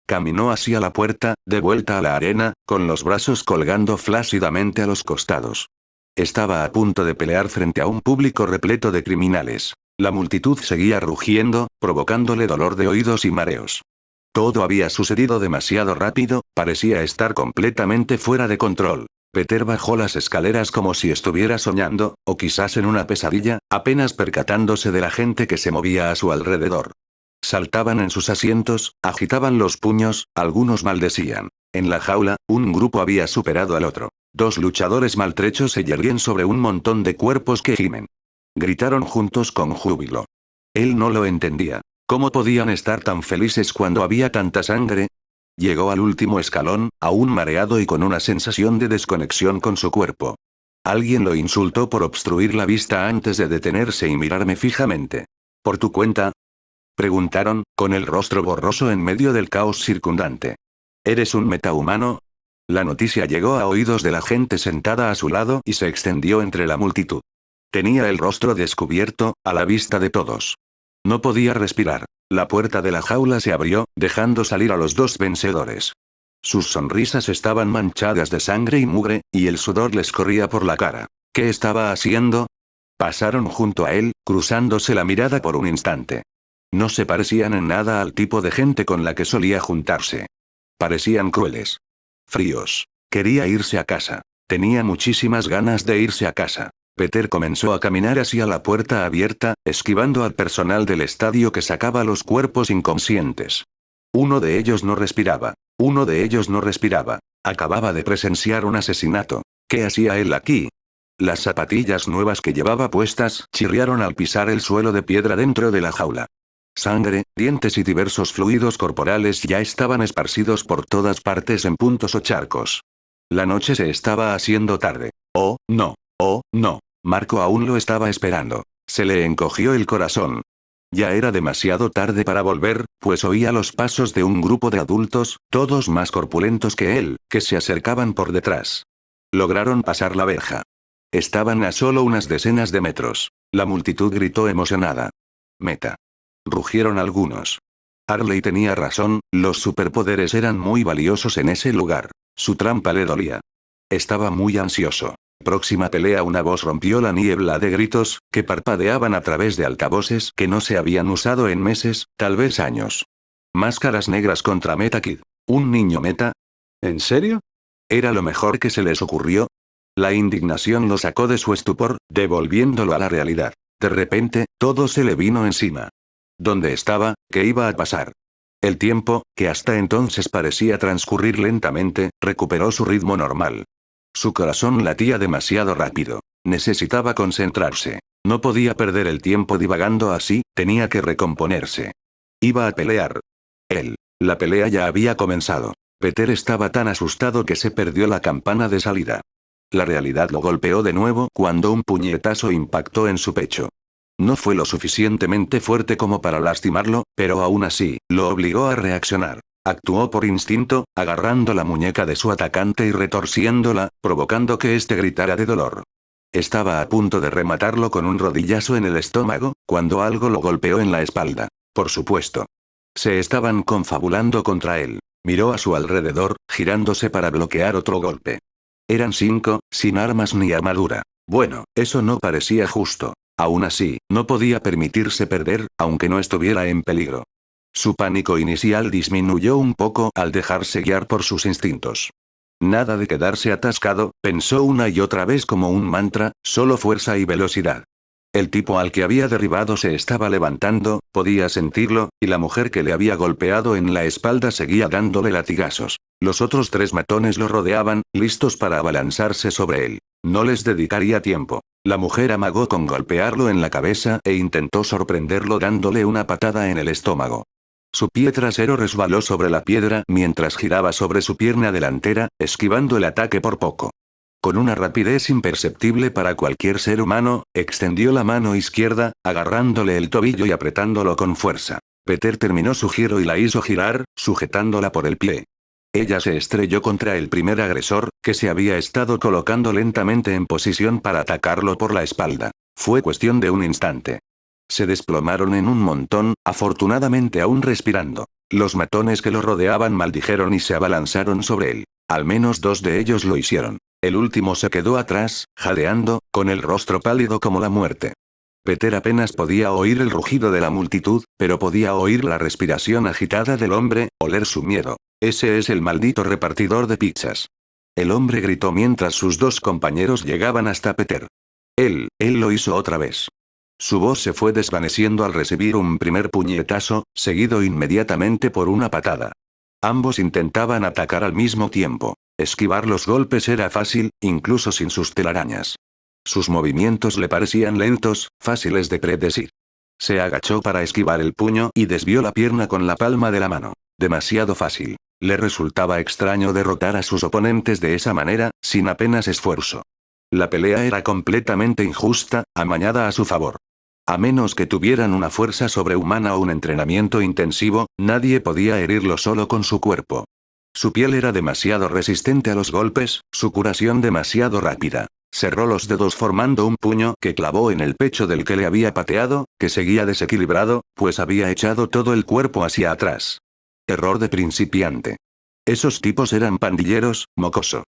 Caminó hacia la puerta, de vuelta a la arena, con los brazos colgando flácidamente a los costados. Estaba a punto de pelear frente a un público repleto de criminales. La multitud seguía rugiendo, provocándole dolor de oídos y mareos. Todo había sucedido demasiado rápido, parecía estar completamente fuera de control. Peter bajó las escaleras como si estuviera soñando, o quizás en una pesadilla, apenas percatándose de la gente que se movía a su alrededor. Saltaban en sus asientos, agitaban los puños, algunos maldecían. En la jaula, un grupo había superado al otro. Dos luchadores maltrechos se yerguían sobre un montón de cuerpos que gimen. Gritaron juntos con júbilo. Él no lo entendía. ¿Cómo podían estar tan felices cuando había tanta sangre? Llegó al último escalón, aún mareado y con una sensación de desconexión con su cuerpo. Alguien lo insultó por obstruir la vista antes de detenerse y mirarme fijamente. ¿Por tu cuenta? Preguntaron, con el rostro borroso en medio del caos circundante. ¿Eres un metahumano? La noticia llegó a oídos de la gente sentada a su lado y se extendió entre la multitud. Tenía el rostro descubierto, a la vista de todos. No podía respirar. La puerta de la jaula se abrió, dejando salir a los dos vencedores. Sus sonrisas estaban manchadas de sangre y mugre, y el sudor les corría por la cara. ¿Qué estaba haciendo? Pasaron junto a él, cruzándose la mirada por un instante. No se parecían en nada al tipo de gente con la que solía juntarse. Parecían crueles. Fríos. Quería irse a casa. Tenía muchísimas ganas de irse a casa. Peter comenzó a caminar hacia la puerta abierta, esquivando al personal del estadio que sacaba los cuerpos inconscientes. Uno de ellos no respiraba. Uno de ellos no respiraba. Acababa de presenciar un asesinato. ¿Qué hacía él aquí? Las zapatillas nuevas que llevaba puestas chirriaron al pisar el suelo de piedra dentro de la jaula. Sangre, dientes y diversos fluidos corporales ya estaban esparcidos por todas partes en puntos o charcos. La noche se estaba haciendo tarde. Oh, no. Oh, no. Marco aún lo estaba esperando. Se le encogió el corazón. Ya era demasiado tarde para volver, pues oía los pasos de un grupo de adultos, todos más corpulentos que él, que se acercaban por detrás. Lograron pasar la verja. Estaban a solo unas decenas de metros. La multitud gritó emocionada. Meta. Rugieron algunos. Harley tenía razón, los superpoderes eran muy valiosos en ese lugar. Su trampa le dolía. Estaba muy ansioso. Próxima pelea. Una voz rompió la niebla de gritos, que parpadeaban a través de altavoces que no se habían usado en meses, tal vez años. Máscaras negras contra Meta Kid. ¿Un niño Meta? ¿En serio? ¿Era lo mejor que se les ocurrió? La indignación lo sacó de su estupor, devolviéndolo a la realidad. De repente, todo se le vino encima. ¿Dónde estaba? ¿Qué iba a pasar? El tiempo, que hasta entonces parecía transcurrir lentamente, recuperó su ritmo normal. Su corazón latía demasiado rápido. Necesitaba concentrarse. No podía perder el tiempo divagando así, tenía que recomponerse. Iba a pelear. Él. La pelea ya había comenzado. Peter estaba tan asustado que se perdió la campana de salida. La realidad lo golpeó de nuevo cuando un puñetazo impactó en su pecho. No fue lo suficientemente fuerte como para lastimarlo, pero aún así, lo obligó a reaccionar. Actuó por instinto, agarrando la muñeca de su atacante y retorciéndola, provocando que éste gritara de dolor. Estaba a punto de rematarlo con un rodillazo en el estómago, cuando algo lo golpeó en la espalda. Por supuesto. Se estaban confabulando contra él. Miró a su alrededor, girándose para bloquear otro golpe. Eran 5, sin armas ni armadura. Bueno, eso no parecía justo. Aún así, no podía permitirse perder, aunque no estuviera en peligro. Su pánico inicial disminuyó un poco al dejarse guiar por sus instintos. Nada de quedarse atascado, pensó una y otra vez como un mantra, solo fuerza y velocidad. El tipo al que había derribado se estaba levantando, podía sentirlo, y la mujer que le había golpeado en la espalda seguía dándole latigazos. Los otros 3 matones lo rodeaban, listos para abalanzarse sobre él. No les dedicaría tiempo. La mujer amagó con golpearlo en la cabeza e intentó sorprenderlo dándole una patada en el estómago. Su pie trasero resbaló sobre la piedra mientras giraba sobre su pierna delantera, esquivando el ataque por poco. Con una rapidez imperceptible para cualquier ser humano, extendió la mano izquierda, agarrándole el tobillo y apretándolo con fuerza. Peter terminó su giro y la hizo girar, sujetándola por el pie. Ella se estrelló contra el primer agresor, que se había estado colocando lentamente en posición para atacarlo por la espalda. Fue cuestión de un instante. Se desplomaron en un montón, afortunadamente aún respirando. Los matones que lo rodeaban maldijeron y se abalanzaron sobre él. Al menos 2 de ellos lo hicieron. El último se quedó atrás, jadeando, con el rostro pálido como la muerte. Peter apenas podía oír el rugido de la multitud, pero podía oír la respiración agitada del hombre, oler su miedo. Ese es el maldito repartidor de pizzas. El hombre gritó mientras sus 2 compañeros llegaban hasta Peter. Él lo hizo otra vez. Su voz se fue desvaneciendo al recibir un primer puñetazo, seguido inmediatamente por una patada. Ambos intentaban atacar al mismo tiempo. Esquivar los golpes era fácil, incluso sin sus telarañas. Sus movimientos le parecían lentos, fáciles de predecir. Se agachó para esquivar el puño y desvió la pierna con la palma de la mano. Demasiado fácil. Le resultaba extraño derrotar a sus oponentes de esa manera, sin apenas esfuerzo. La pelea era completamente injusta, amañada a su favor. A menos que tuvieran una fuerza sobrehumana o un entrenamiento intensivo, nadie podía herirlo solo con su cuerpo. Su piel era demasiado resistente a los golpes, su curación demasiado rápida. Cerró los dedos formando un puño que clavó en el pecho del que le había pateado, que seguía desequilibrado, pues había echado todo el cuerpo hacia atrás. Error de principiante. Esos tipos eran pandilleros, mocoso.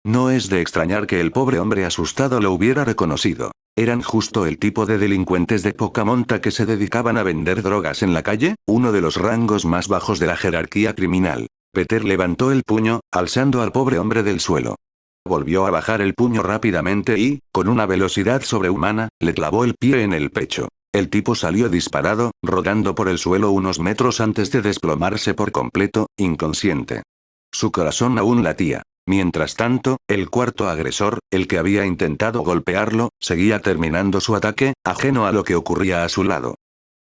No es de extrañar que el pobre hombre asustado lo hubiera reconocido. Eran justo el tipo de delincuentes de poca monta que se dedicaban a vender drogas en la calle, uno de los rangos más bajos de la jerarquía criminal. Peter levantó el puño, alzando al pobre hombre del suelo. Volvió a bajar el puño rápidamente y, con una velocidad sobrehumana, le clavó el pie en el pecho. El tipo salió disparado, rodando por el suelo unos metros antes de desplomarse por completo, inconsciente. Su corazón aún latía. Mientras tanto, el cuarto agresor, el que había intentado golpearlo, seguía terminando su ataque, ajeno a lo que ocurría a su lado.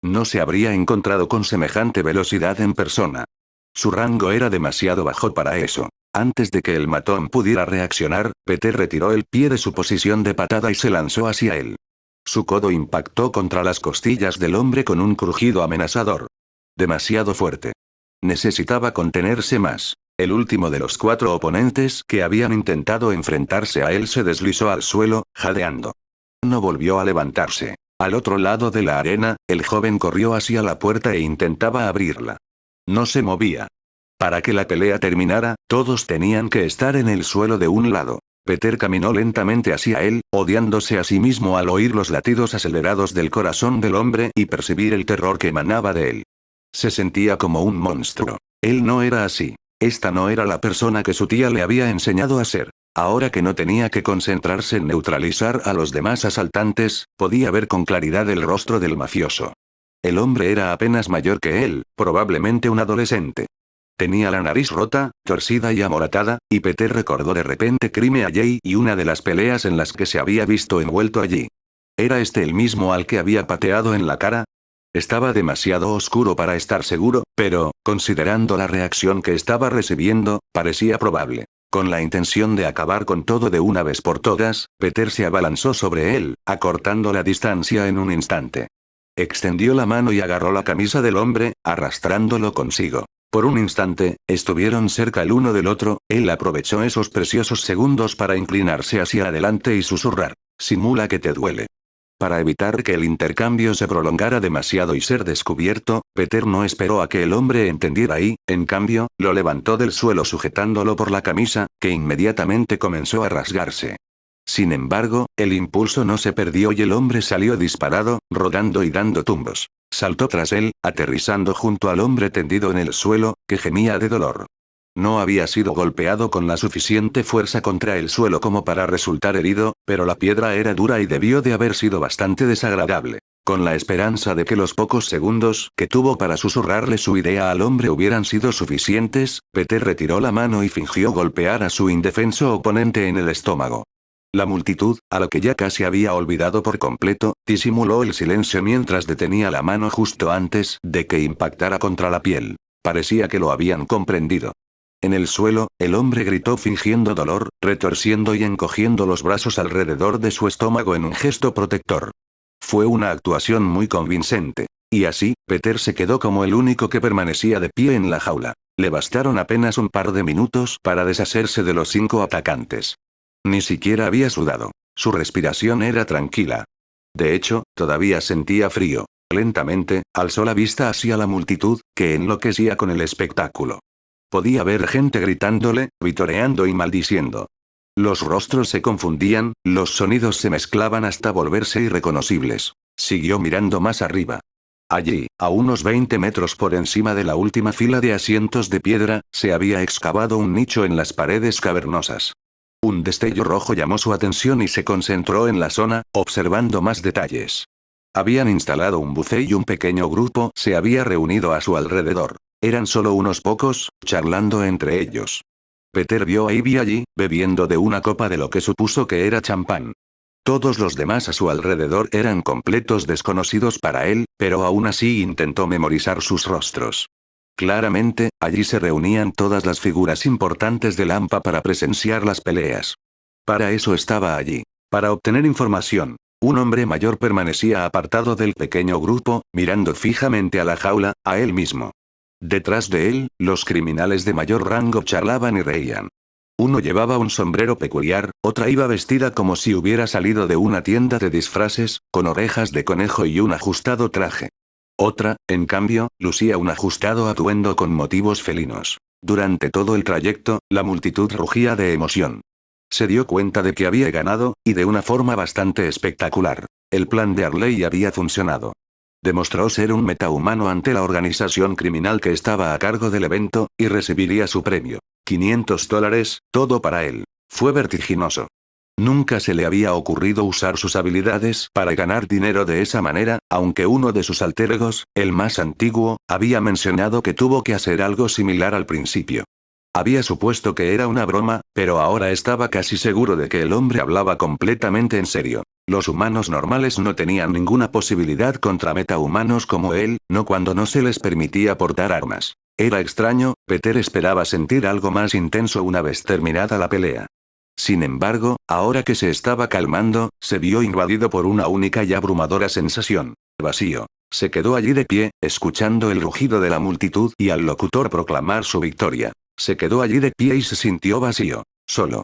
No se habría encontrado con semejante velocidad en persona. Su rango era demasiado bajo para eso. Antes de que el matón pudiera reaccionar, Peter retiró el pie de su posición de patada y se lanzó hacia él. Su codo impactó contra las costillas del hombre con un crujido amenazador. Demasiado fuerte. Necesitaba contenerse más. El último de los 4 oponentes que habían intentado enfrentarse a él se deslizó al suelo, jadeando. No volvió a levantarse. Al otro lado de la arena, el joven corrió hacia la puerta e intentaba abrirla. No se movía. Para que la pelea terminara, todos tenían que estar en el suelo de un lado. Peter caminó lentamente hacia él, odiándose a sí mismo al oír los latidos acelerados del corazón del hombre y percibir el terror que emanaba de él. Se sentía como un monstruo. Él no era así. Esta no era la persona que su tía le había enseñado a ser. Ahora que no tenía que concentrarse en neutralizar a los demás asaltantes, podía ver con claridad el rostro del mafioso. El hombre era apenas mayor que él, probablemente un adolescente. Tenía la nariz rota, torcida y amoratada, y Peter recordó de repente Crime a Jay y una de las peleas en las que se había visto envuelto allí. ¿Era este el mismo al que había pateado en la cara? Estaba demasiado oscuro para estar seguro, pero, considerando la reacción que estaba recibiendo, parecía probable. Con la intención de acabar con todo de una vez por todas, Peter se abalanzó sobre él, acortando la distancia en un instante. Extendió la mano y agarró la camisa del hombre, arrastrándolo consigo. Por un instante, estuvieron cerca el uno del otro, él aprovechó esos preciosos segundos para inclinarse hacia adelante y susurrar: «Simula que te duele». Para evitar que el intercambio se prolongara demasiado y ser descubierto, Peter no esperó a que el hombre entendiera y, en cambio, lo levantó del suelo sujetándolo por la camisa, que inmediatamente comenzó a rasgarse. Sin embargo, el impulso no se perdió y el hombre salió disparado, rodando y dando tumbos. Saltó tras él, aterrizando junto al hombre tendido en el suelo, que gemía de dolor. No había sido golpeado con la suficiente fuerza contra el suelo como para resultar herido, pero la piedra era dura y debió de haber sido bastante desagradable. Con la esperanza de que los pocos segundos que tuvo para susurrarle su idea al hombre hubieran sido suficientes, Peter retiró la mano y fingió golpear a su indefenso oponente en el estómago. La multitud, a la que ya casi había olvidado por completo, disimuló el silencio mientras detenía la mano justo antes de que impactara contra la piel. Parecía que lo habían comprendido. En el suelo, el hombre gritó fingiendo dolor, retorciendo y encogiendo los brazos alrededor de su estómago en un gesto protector. Fue una actuación muy convincente. Y así, Peter se quedó como el único que permanecía de pie en la jaula. Le bastaron apenas un par de minutos para deshacerse de los 5 atacantes. Ni siquiera había sudado. Su respiración era tranquila. De hecho, todavía sentía frío. Lentamente, alzó la vista hacia la multitud, que enloquecía con el espectáculo. Podía ver gente gritándole, vitoreando y maldiciendo. Los rostros se confundían, los sonidos se mezclaban hasta volverse irreconocibles. Siguió mirando más arriba. Allí, a unos 20 metros por encima de la última fila de asientos de piedra, se había excavado un nicho en las paredes cavernosas. Un destello rojo llamó su atención y se concentró en la zona, observando más detalles. Habían instalado un buffet y un pequeño grupo se había reunido a su alrededor. Eran solo unos pocos, charlando entre ellos. Peter vio a Ivy allí, bebiendo de una copa de lo que supuso que era champán. Todos los demás a su alrededor eran completos desconocidos para él, pero aún así intentó memorizar sus rostros. Claramente, allí se reunían todas las figuras importantes de Lampa para presenciar las peleas. Para eso estaba allí. Para obtener información. Un hombre mayor permanecía apartado del pequeño grupo, mirando fijamente a la jaula, a él mismo. Detrás de él, los criminales de mayor rango charlaban y reían. Uno llevaba un sombrero peculiar, otra iba vestida como si hubiera salido de una tienda de disfraces, con orejas de conejo y un ajustado traje. Otra, en cambio, lucía un ajustado atuendo con motivos felinos. Durante todo el trayecto, la multitud rugía de emoción. Se dio cuenta de que había ganado, y de una forma bastante espectacular. El plan de Arley había funcionado. Demostró ser un metahumano ante la organización criminal que estaba a cargo del evento, y recibiría su premio. $500, todo para él. Fue vertiginoso. Nunca se le había ocurrido usar sus habilidades para ganar dinero de esa manera, aunque uno de sus alter egos, el más antiguo, había mencionado que tuvo que hacer algo similar al principio. Había supuesto que era una broma, pero ahora estaba casi seguro de que el hombre hablaba completamente en serio. Los humanos normales no tenían ninguna posibilidad contra metahumanos como él, no cuando no se les permitía portar armas. Era extraño, Peter esperaba sentir algo más intenso una vez terminada la pelea. Sin embargo, ahora que se estaba calmando, se vio invadido por una única y abrumadora sensación. Vacío. Se quedó allí de pie, escuchando el rugido de la multitud y al locutor proclamar su victoria. Se quedó allí de pie y se sintió vacío. Solo.